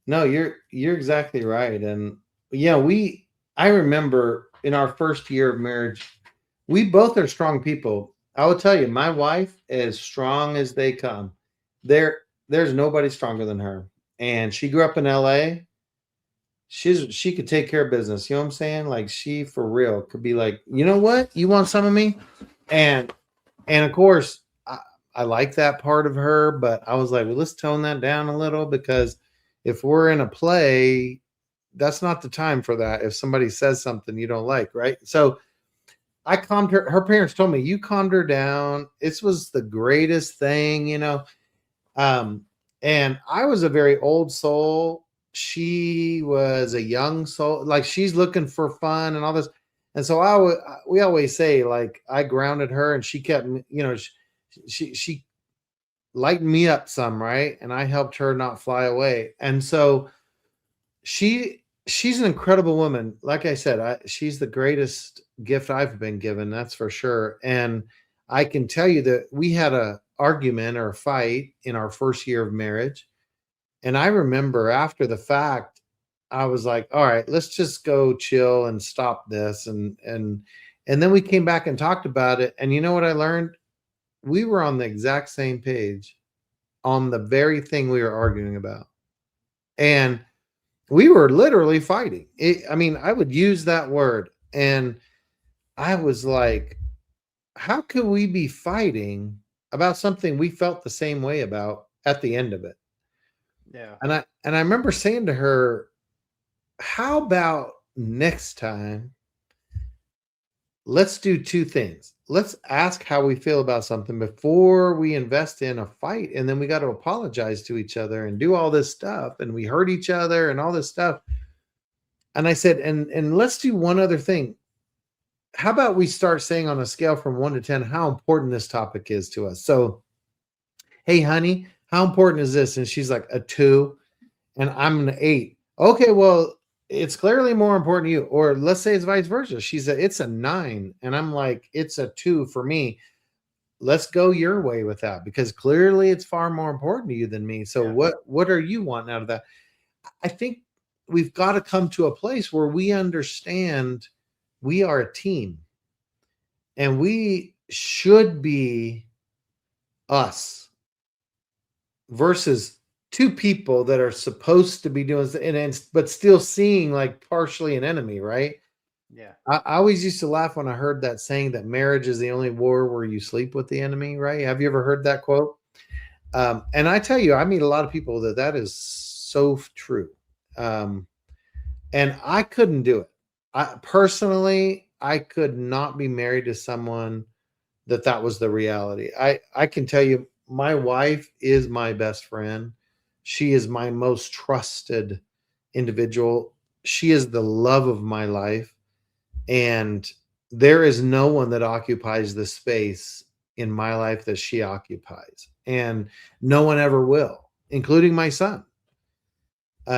No, you're exactly right. And yeah, I remember in our first year of marriage, we both are strong people. I will tell you, my wife is strong as they come. There's nobody stronger than her. And she grew up in LA. She could take care of business. You know what I'm saying? Like she for real could be like, you know what? You want some of me? And and of course, I like that part of her, but I was like, well, let's tone that down a little because if we're in a play, that's not the time for that. If somebody says something you don't like, right? So I calmed her. Her parents told me, you calmed her down. This was the greatest thing. Um, and I was a very old soul. She was a young soul. Like she's looking for fun and all this. And so we always say, like, I grounded her and she kept, She lightened me up some, right? And I helped her not fly away. And so she's an incredible woman. Like I said, she's the greatest gift I've been given, that's for sure. And I can tell you that we had a argument or a fight in our first year of marriage. And I remember after the fact, I was like, all right, let's just go chill and stop this. And then we came back and talked about it. And you know what I learned? We were on the exact same page on the very thing we were arguing about. And we were literally fighting. I mean, I would use that word. And I was like, how could we be fighting about something we felt the same way about at the end of it? Yeah. And I remember saying to her, how about next time let's do two things. Let's ask how we feel about something before we invest in a fight. And then we got to apologize to each other and do all this stuff. And we hurt each other and all this stuff. And I said, and let's do one other thing. How about we start saying on a scale from 1 to 10 how important this topic is to us? So, hey, honey, how important is this? And she's like, a 2. And I'm an 8. Okay, well, it's clearly more important to you. Or let's say it's vice versa. It's a 9. And I'm like, it's a 2 for me. Let's go your way with that, because clearly it's far more important to you than me. So what are you wanting out of that? I think we've got to come to a place where we understand we are a team and we should be us versus two people that are supposed to be doing but still seeing like partially an enemy, right? Yeah. I always used to laugh when I heard that saying that marriage is the only war where you sleep with the enemy, right? Have you ever heard that quote? And I tell you, I meet a lot of people that is so true. And I couldn't do it. I could not be married to someone that was the reality. I can tell you, my wife is my best friend. She is my most trusted individual. She is the love of my life. And there is no one that occupies the space in my life that she occupies. And no one ever will, including my son.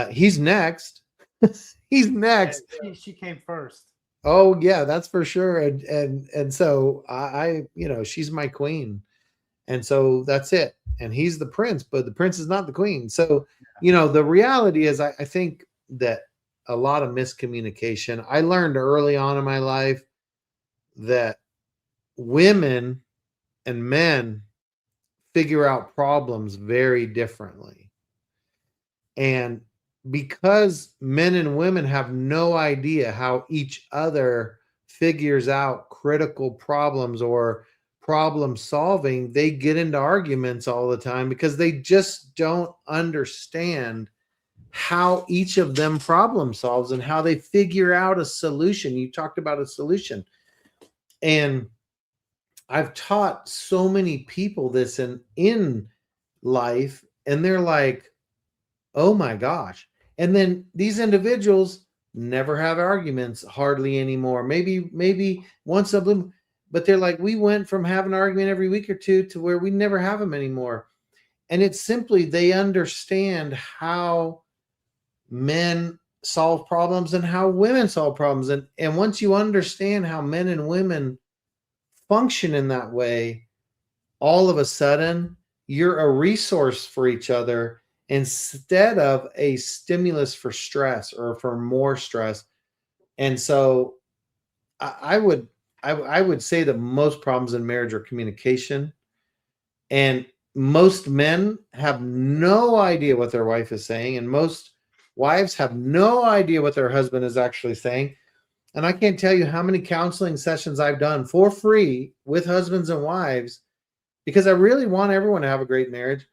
He's next. He's next. She came first. Oh yeah, that's for sure. And so I she's my queen. And so that's it. And he's the prince, but the prince is not the queen. So, the reality is I think that a lot of miscommunication. I learned early on in my life that women and men figure out problems very differently. And because men and women have no idea how each other figures out critical problems or problem solving, they get into arguments all the time because they just don't understand how each of them problem solves and how they figure out a solution. You talked about a solution. And I've taught so many people this in life, and they're like, oh my gosh. And then these individuals never have arguments hardly anymore. Maybe once of them, but they're like, we went from having an argument every week or two to where we never have them anymore. And it's simply they understand how men solve problems and how women solve problems. And once you understand how men and women function in that way, all of a sudden you're a resource for each other instead of a stimulus for stress or for more stress. And so I would say that most problems in marriage are communication, and most men have no idea what their wife is saying, and most wives have no idea what their husband is actually saying. And I can't tell you how many counseling sessions I've done for free with husbands and wives because I really want everyone to have a great marriage.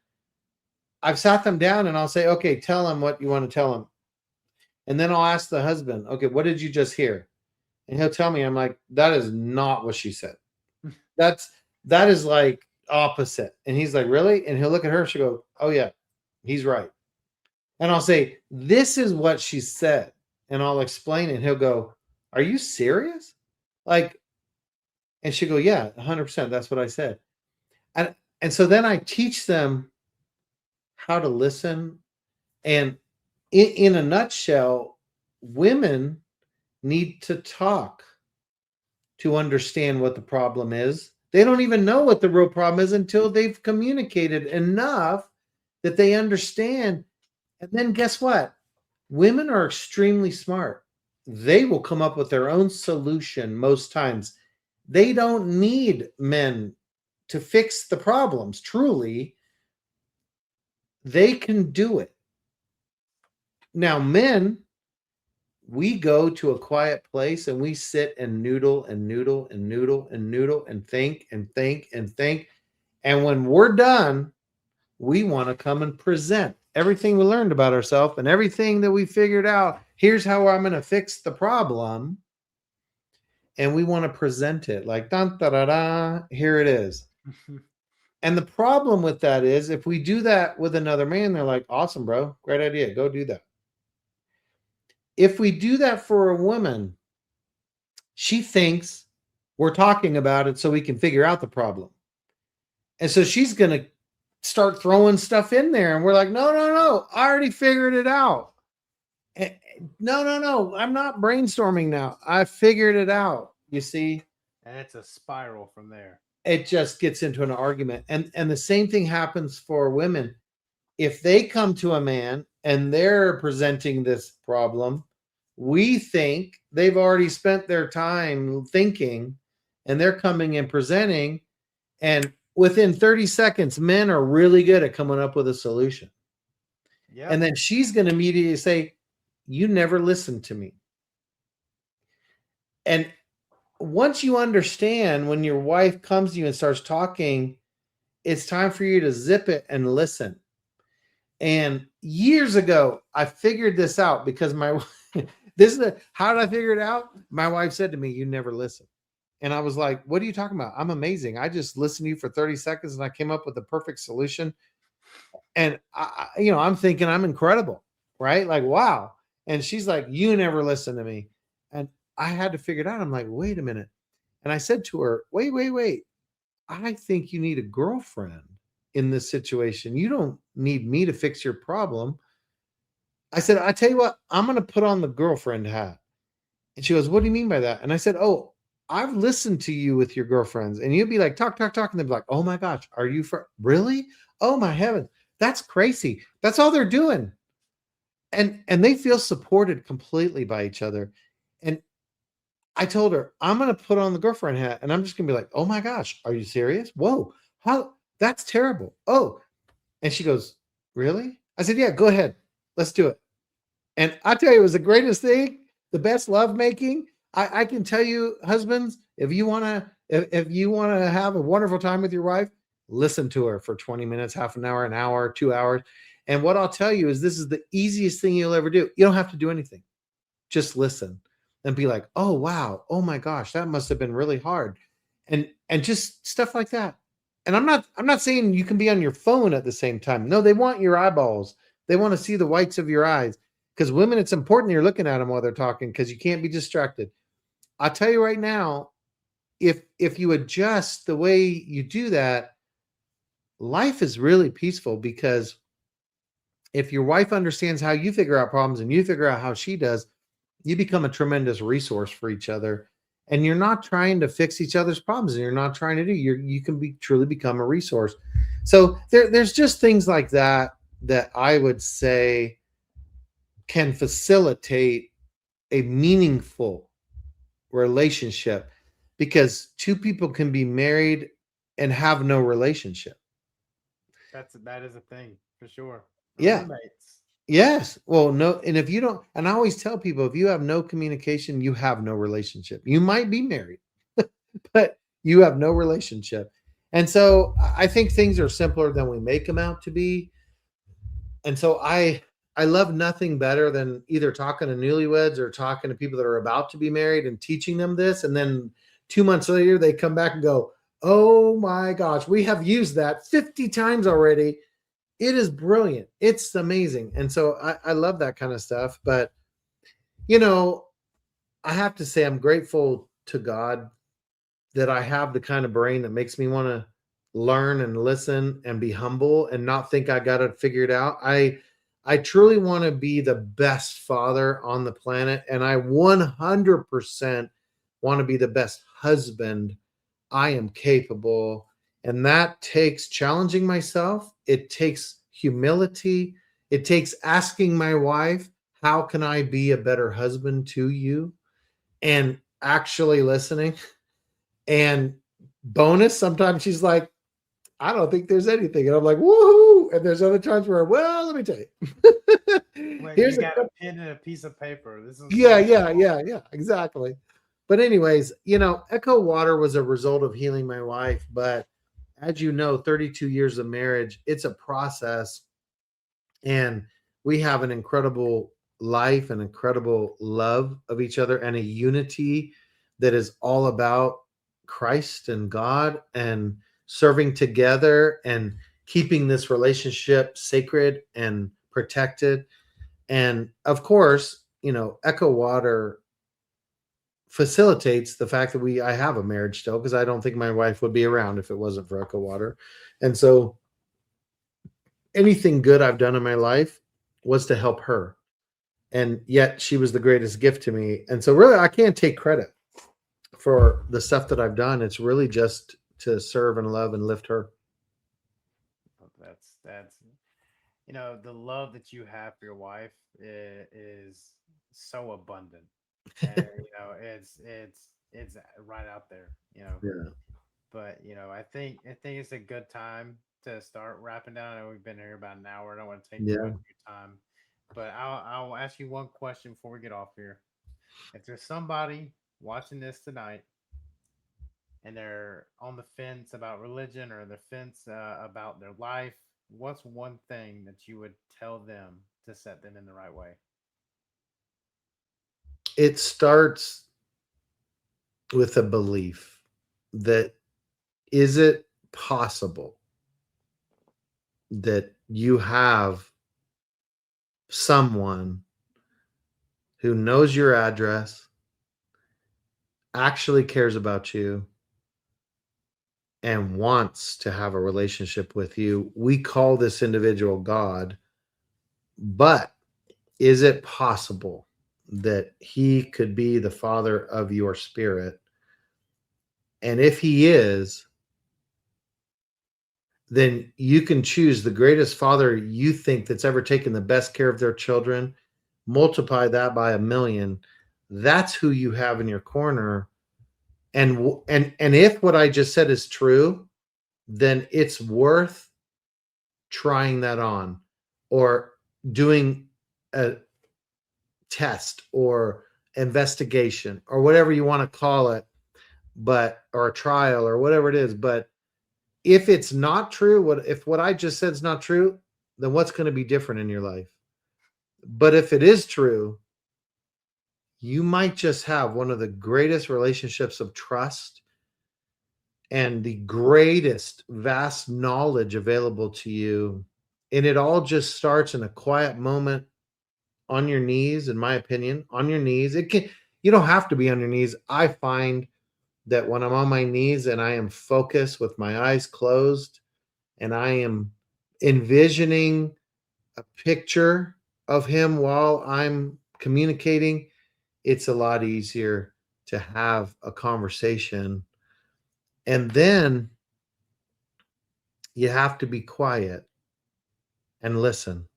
I've sat them down and I'll say, okay, tell them what you want to tell them. And then I'll ask the husband, okay, what did you just hear? And he'll tell me. I'm like, that is not what she said. That is like opposite. And he's like, really? And he'll look at her. She'll go, oh yeah, he's right. And I'll say, this is what she said. And I'll explain it. And he'll go, are you serious? Like, and she'll go, yeah, 100%. That's what I said. And so then I teach them how to listen. And in a nutshell, women need to talk to understand what the problem is. They don't even know what the real problem is until they've communicated enough that they understand. And then guess what? Women are extremely smart. They will come up with their own solution most times. They don't need men to fix the problems, truly. They can do it. Now, men, we go to a quiet place and we sit and noodle and noodle and noodle and noodle and think and think and think. And when we're done, we want to come and present everything we learned about ourselves and everything that we figured out. Here's how I'm going to fix the problem. And we want to present it like, dun, da, da, da, here it is. And the problem with that is if we do that with another man, they're like, awesome, bro. Great idea. Go do that. If we do that for a woman, she thinks we're talking about it so we can figure out the problem. And so she's going to start throwing stuff in there. And we're like, no, no, no. I already figured it out. No, no, no. I'm not brainstorming now. I figured it out. You see? And it's a spiral from there. It just gets into an argument. And the same thing happens for women. If they come to a man and they're presenting this problem, we think they've already spent their time thinking and they're coming and presenting. And within 30 seconds, men are really good at coming up with a solution. Yep. And then she's going to immediately say, you never listened to me. And once you understand when your wife comes to you and starts talking, it's time for you to zip it and listen. And years ago, I figured this out because how did I figure it out? My wife said to me, you never listen. And I was like, what are you talking about? I'm amazing. I just listened to you for 30 seconds and I came up with the perfect solution. And I'm thinking I'm incredible, right? Like, wow. And she's like, you never listen to me. And I had to figure it out. I'm like, wait a minute. And I said to her, wait. I think you need a girlfriend in this situation. You don't need me to fix your problem. I said, I tell you what, I'm going to put on the girlfriend hat. And she goes, what do you mean by that? And I said, oh, I've listened to you with your girlfriends and you'd be like, talk. And they'd be like, oh my gosh, are you really? Oh my heavens. That's crazy. That's all they're doing. And they feel supported completely by each other. And I told her, I'm going to put on the girlfriend hat and I'm just going to be like, oh my gosh, are you serious? Whoa, how? That's terrible. Oh, and she goes, really? I said, yeah, go ahead. Let's do it. And I tell you, it was the greatest thing, the best lovemaking. I can tell you, husbands, if you want to have a wonderful time with your wife, listen to her for 20 minutes, half an hour, 2 hours. And what I'll tell you is this is the easiest thing you'll ever do. You don't have to do anything. Just listen and be like, oh, wow. Oh my gosh, that must have been really hard. And just stuff like that. And I'm not saying you can be on your phone at the same time. No, they want your eyeballs. They want to see the whites of your eyes. Because women, it's important you're looking at them while they're talking because you can't be distracted. I'll tell you right now, if you adjust the way you do that, life is really peaceful because if your wife understands how you figure out problems and you figure out how she does, you become a tremendous resource for each other. And you're not trying to fix each other's problems and you're not trying to you can truly become a resource. So there's just things like that I would say can facilitate a meaningful relationship because two people can be married and have no relationship. That is a thing for sure. Yeah. Roommates. Yes. Well, no. And if you don't, and I always tell people, if you have no communication, you have no relationship. You might be married, but you have no relationship. And so I think things are simpler than we make them out to be. And so I love nothing better than either talking to newlyweds or talking to people that are about to be married and teaching them this. And then 2 months later, they come back and go, oh my gosh, we have used that 50 times already. It is brilliant. It's amazing. And so I love that kind of stuff. But, I have to say I'm grateful to God that I have the kind of brain that makes me want to learn and listen and be humble and not think I got it figured out. I truly want to be the best father on the planet, and I 100% want to be the best husband I am capable. And that takes challenging myself. It takes humility. It takes asking my wife, how can I be a better husband to you? And actually listening. And bonus, sometimes she's like, I don't think there's anything. And I'm like, woohoo. And there's other times where, well, let me tell you. When Here's you a got a pen and a piece of paper. This is yeah, what yeah, exactly. But anyways, Echo Water was a result of healing my wife. But as you know, 32 years of marriage, it's a process. And we have an incredible life, an incredible love of each other, and a unity that is all about Christ and God and serving together and keeping this relationship sacred and protected. And of course, Echo Water facilitates the fact that I have a marriage still, because I don't think my wife would be around if it wasn't for Echo Water. And so anything good I've done in my life was to help her. And yet she was the greatest gift to me. And so really I can't take credit for the stuff that I've done. It's really just to serve and love and lift her. that's the love that you have for your wife is so abundant, and it's right out there. Yeah. But I think it's a good time to start wrapping down. I know we've been here about an hour. I don't want to take too much Yeah. of your time, but I'll ask you one question before we get off here. If there's somebody watching this tonight and they're on the fence about religion or the fence about their life, what's one thing that you would tell them to set them in the right way? It starts with a belief that, is it possible that you have someone who knows your address, actually cares about you, and wants to have a relationship with you? We call this individual God, but is it possible that he could be the father of your spirit? And if he is, then you can choose the greatest father you think that's ever taken the best care of their children, multiply that by 1,000,000. That's who you have in your corner. And if what I just said is true, then it's worth trying that on, or doing a test or investigation or whatever you want to call it, or a trial or whatever it is. But if it's not true, if what I just said is not true, then what's going to be different in your life? But if it is true, you might just have one of the greatest relationships of trust and the greatest vast knowledge available to you. And it all just starts in a quiet moment on your knees, in my opinion, on your knees. You don't have to be on your knees. I find that when I'm on my knees and I am focused with my eyes closed and I am envisioning a picture of him while I'm communicating, it's a lot easier to have a conversation. And then you have to be quiet and listen.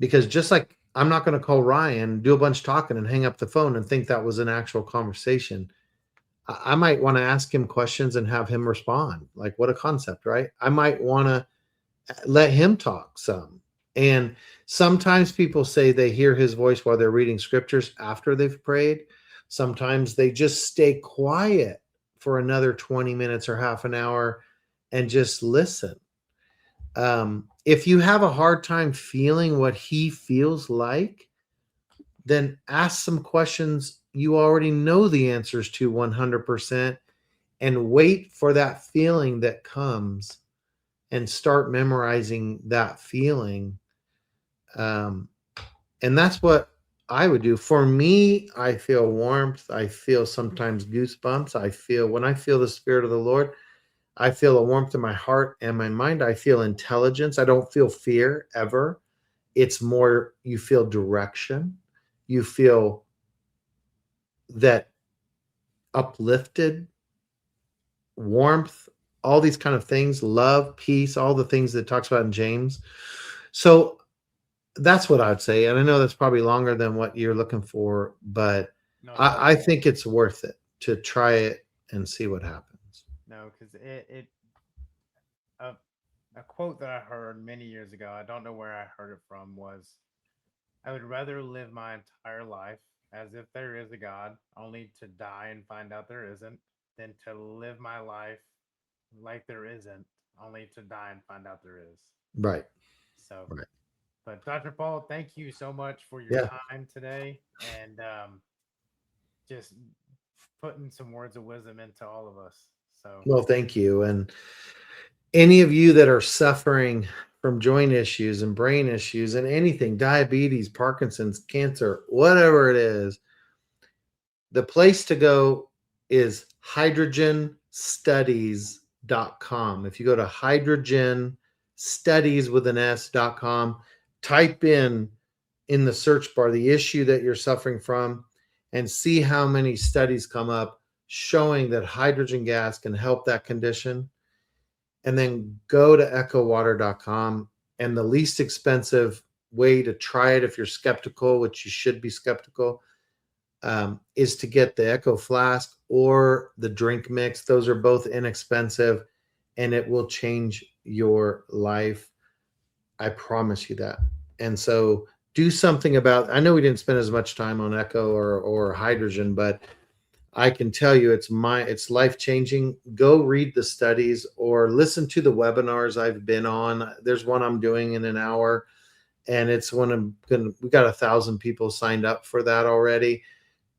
Because just like I'm not going to call Ryan, do a bunch of talking, and hang up the phone and think that was an actual conversation. I might want to ask him questions and have him respond. Like, what a concept, right? I might want to let him talk some. And sometimes people say they hear his voice while they're reading scriptures after they've prayed. Sometimes they just stay quiet for another 20 minutes or half an hour and just listen. If you have a hard time feeling what he feels like, then ask some questions you already know the answers to 100%, and wait for that feeling that comes and start memorizing that feeling. Um, and that's what I would do. For me, I feel warmth. I feel sometimes goosebumps. When I feel the Spirit of the Lord, I feel a warmth in my heart and my mind. I feel intelligence. I don't feel fear ever. It's more you feel direction. You feel that uplifted, warmth, all these kind of things, love, peace, all the things that it talks about in James. So that's what I'd say. And I know that's probably longer than what you're looking for, but No, I totally. think it's worth it to try it and see what happens. No, because a, a quote that I heard many years ago, I don't know where I heard it from, was I would rather live my entire life as if there is a God, only to die and find out there isn't, than to live my life like there isn't, only to die and find out there is. Right. So, Right. but Dr. Paul, thank you so much for your Yeah. time today and just putting some words of wisdom into all of us. So, Well, thank you. And any of you that are suffering from joint issues and brain issues and anything, diabetes, Parkinson's, cancer, whatever it is, the place to go is hydrogenstudies.com. If you go to hydrogenstudies with an s.com, type in the search bar the issue that you're suffering from and see how many studies come up showing that hydrogen gas can help that condition. And then go to echowater.com, and the least expensive way to try it if you're skeptical, which you should be skeptical, is to get the Echo Flask or the drink mix. Those are both inexpensive and it will change your life. I promise you that. And so do something about, I know we didn't spend as much time on Echo or hydrogen, but I can tell you it's life changing. Go read the studies or listen to the webinars I've been on. There's one I'm doing in an hour, and it's one I'm gonna. We got 1,000 people signed up for that already,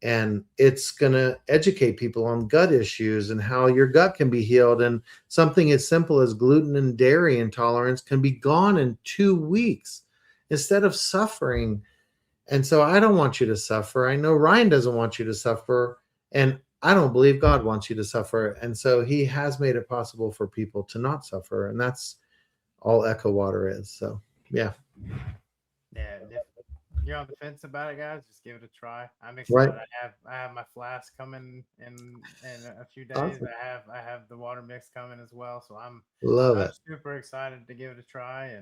and it's gonna educate people on gut issues and how your gut can be healed. And something as simple as gluten and dairy intolerance can be gone in 2 weeks instead of suffering. And so I don't want you to suffer. I know Ryan doesn't want you to suffer. And I don't believe God wants you to suffer. And so he has made it possible for people to not suffer. And that's all Echo Water is. So, yeah. yeah, if you're on the fence about it, guys, just give it a try. I'm Right. excited. I have my flask coming in a few days. Awesome. I have the water mix coming as well. So Love I'm it. super excited to give it a try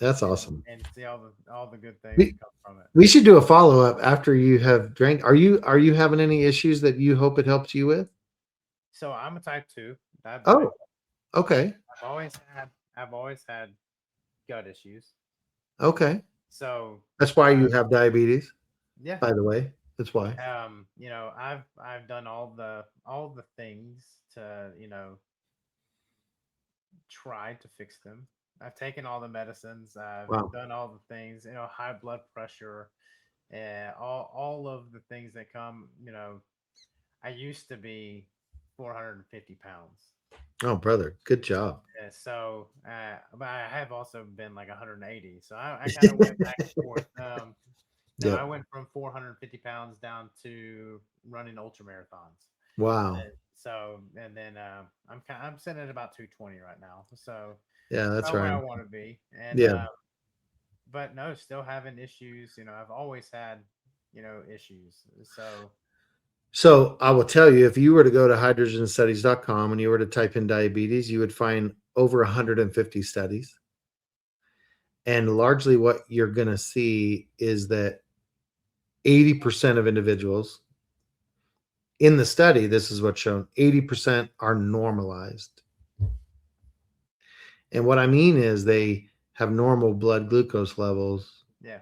That's and awesome. and see all the good things that We, come from it. we should do a follow up after you have drank. Are you having any issues that you hope it helps you with? So I'm a type 2 diabetic. Oh, okay. I've always had I've always had gut issues. Okay. So That's why you have diabetes, yeah, by the way. That's why. I've done all the things to try to fix them. I've taken all the medicines. I've Wow. done all the things. High blood pressure, and all of the things that come. I used to be 450 pounds. Oh, brother. Good job. But I have also been like 180. So I kind of went back and forth. No, I Yep. went from 450 pounds down to running ultra marathons. Wow. And then I'm sitting at about 220 right now. So Yeah, that's about where I right. want to be. And Yeah. but no, still having issues. I've always had issues. So So I will tell you, if you were to go to hydrogenstudies.com and you were to type in diabetes, you would find over 150 studies. And largely what you're going to see is that 80% of individuals in the study, this is what's shown, 80% are normalized. And what I mean is they have normal blood glucose levels yeah,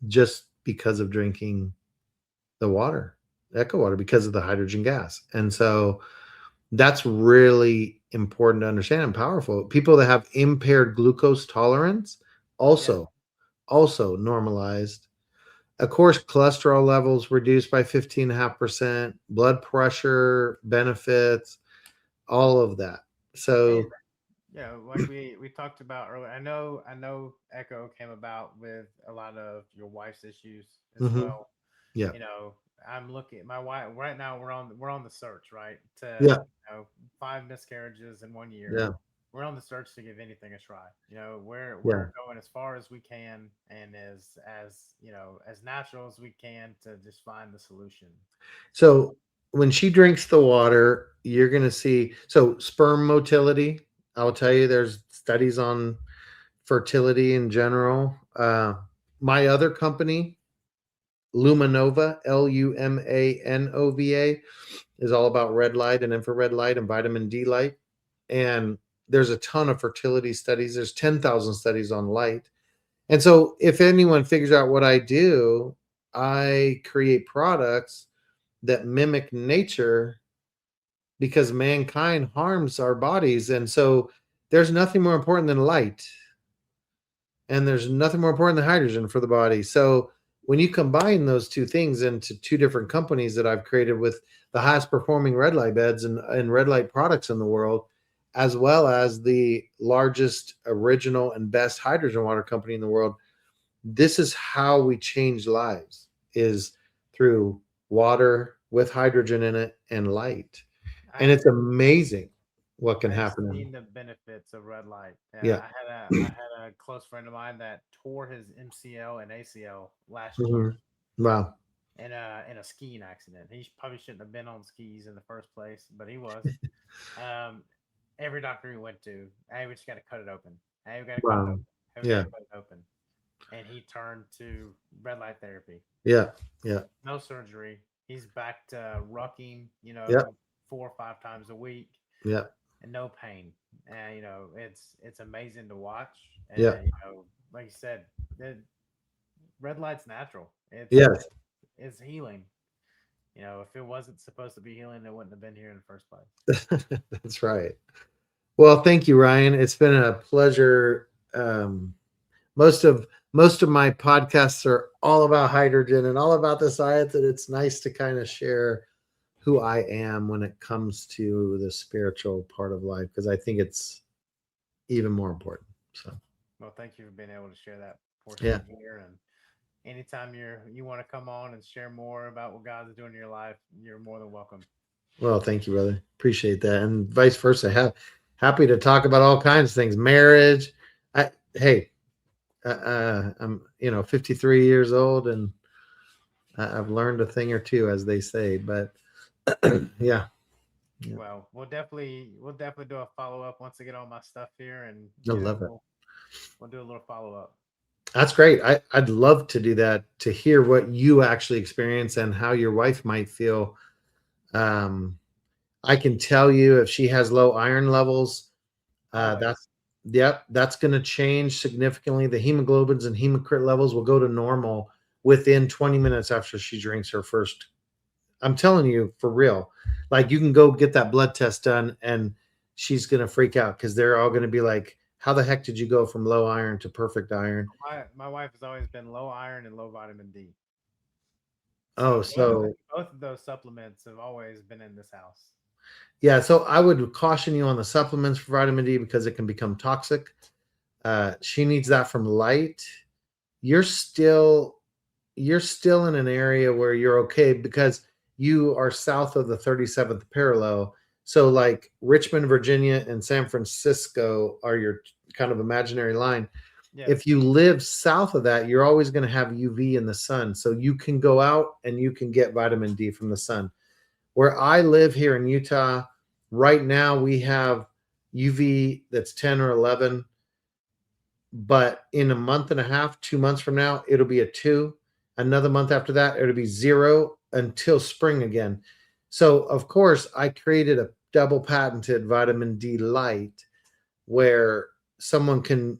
just because of drinking the water, Echo Water, because of the hydrogen gas. And so that's really important to understand and powerful. People that have impaired glucose tolerance yeah, also normalized. Of course, cholesterol levels reduced by 15.5%, blood pressure benefits, all of that. and So, like we talked about earlier. I know Echo came about with a lot of your wife's issues as mhm, well. yeah, I'm looking. My wife right now. We're on the search, right? To Yeah, 5 miscarriages in 1 year. yeah, We're on the search to give anything a try. yeah. We're going as far as we can, and as natural as we can to just find the solution. So when she drinks the water, you're going to see. So sperm motility. I'll tell you, there's studies on fertility in general. My other company, Lumanova, Lumanova, is all about red light and infrared light and vitamin D light. And there's a ton of fertility studies. There's 10,000 studies on light. And so if anyone figures out what I do, I create products that mimic nature because mankind harms our bodies. And so there's nothing more important than light. And there's nothing more important than hydrogen for the body. So when you combine those two things into two different companies that I've created with the highest performing red light beds and red light products in the world, as well as the largest original and best hydrogen water company in the world, this is how we change lives, is through water with hydrogen in it and light. And I it's amazing what can I've happen. seen the benefits of red light. Yeah. I had a close friend of mine that tore his MCL and ACL last year Mhm. Wow. in a skiing accident. He probably shouldn't have been on skis in the first place, but he was. Um, every doctor he went to, hey, we just got to cut it open. Hey, we got to cut it Wow. open. Hey, we got Yeah. to cut it open. And he turned to red light therapy. Yeah. Yeah. No surgery. He's back to rucking, Yeah. 4 or 5 times a week, Yeah. and no pain. And it's amazing to watch. Yeah. And like you said, the red light's natural. Yes. It's healing. If it wasn't supposed to be healing, it wouldn't have been here in the first place. That's right. Well, thank you, Ryan. It's been a pleasure. Most of most of my podcasts are all about hydrogen and all about the science, and it's nice to kind of share who I am when it comes to the spiritual part of life because I think it's even more important. So, Well, thank you for being able to share that yeah. portion here. And anytime you want to come on and share more about what God's doing in your life, you're more than welcome. Well, thank you, brother. Appreciate that, and vice versa. Happy to talk about all kinds of things. Marriage. Hey, I'm 53 years old, and I've learned a thing or two, as they say. But yeah, yeah, Well, we'll definitely do a follow up once I get all my stuff here, and I love it. we'll do a little follow up. That's great. I'd love to do that to hear what you actually experience and how your wife might feel. Um, I can tell you if she has low iron levels, Always. that's yep, that's going to change significantly. The hemoglobins and hematocrit levels will go to normal within 20 minutes after she drinks her first. I'm telling you for real. Like you can go get that blood test done and she's going to freak out because they're all going to be like, how the heck did you go from low iron to perfect iron? My wife has always been low iron and low vitamin D. Oh, So so both of those supplements have always been in this house. yeah, so I would caution you on the supplements for vitamin D because it can become toxic. She needs that from light. You're still you're still in an area where you're okay because you are south of the 37th parallel. So like Richmond, Virginia, and San Francisco are your kind of imaginary line. Yes. If you live south of that, you're always going to have UV in the sun. So you can go out and you can get vitamin D from the sun. Where I live here in Utah, right now we have UV that's 10 or 11, but in a month and a half, 2 months from now, it'll be a 2. Another month after that, it'll be 0 until spring again. So, of course, I created a double patented vitamin D light where someone can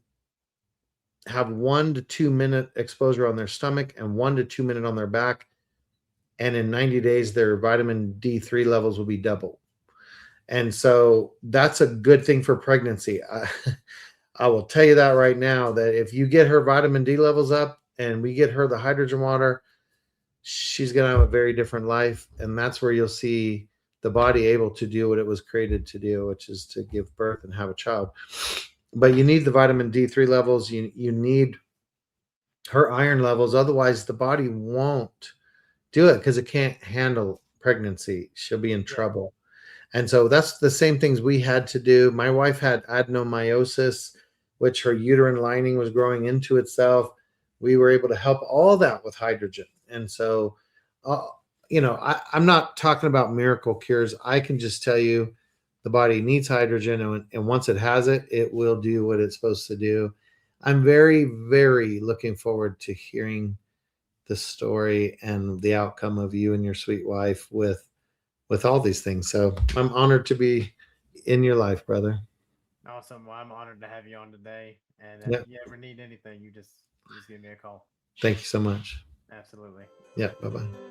have 1 to 2 minute exposure on their stomach and 1 to 2 minute on their back. And in 90 days, their vitamin D3 levels will be double. And so that's a good thing for pregnancy. I will tell you that right now, that if you get her vitamin D levels up and we get her the hydrogen water, she's going to have a very different life. And that's where you'll see the body able to do what it was created to do, which is to give birth and have a child. But you need the vitamin D3 levels. You need her iron levels. Otherwise, the body won't do it because it can't handle pregnancy. She'll be in Yeah. trouble. And so that's the same things we had to do. My wife had adenomyosis, which her uterine lining was growing into itself. We were able to help all that with hydrogen. And so, uh, I'm not talking about miracle cures. I can just tell you the body needs hydrogen. And once it has it, it will do what it's supposed to do. I'm very, very looking forward to hearing the story and the outcome of you and your sweet wife with all these things. So I'm honored to be in your life, brother. Awesome. Well, I'm honored to have you on today. And if Yep. you ever need anything, you just give me a call. Thank you so much. Absolutely. Yep. Bye bye.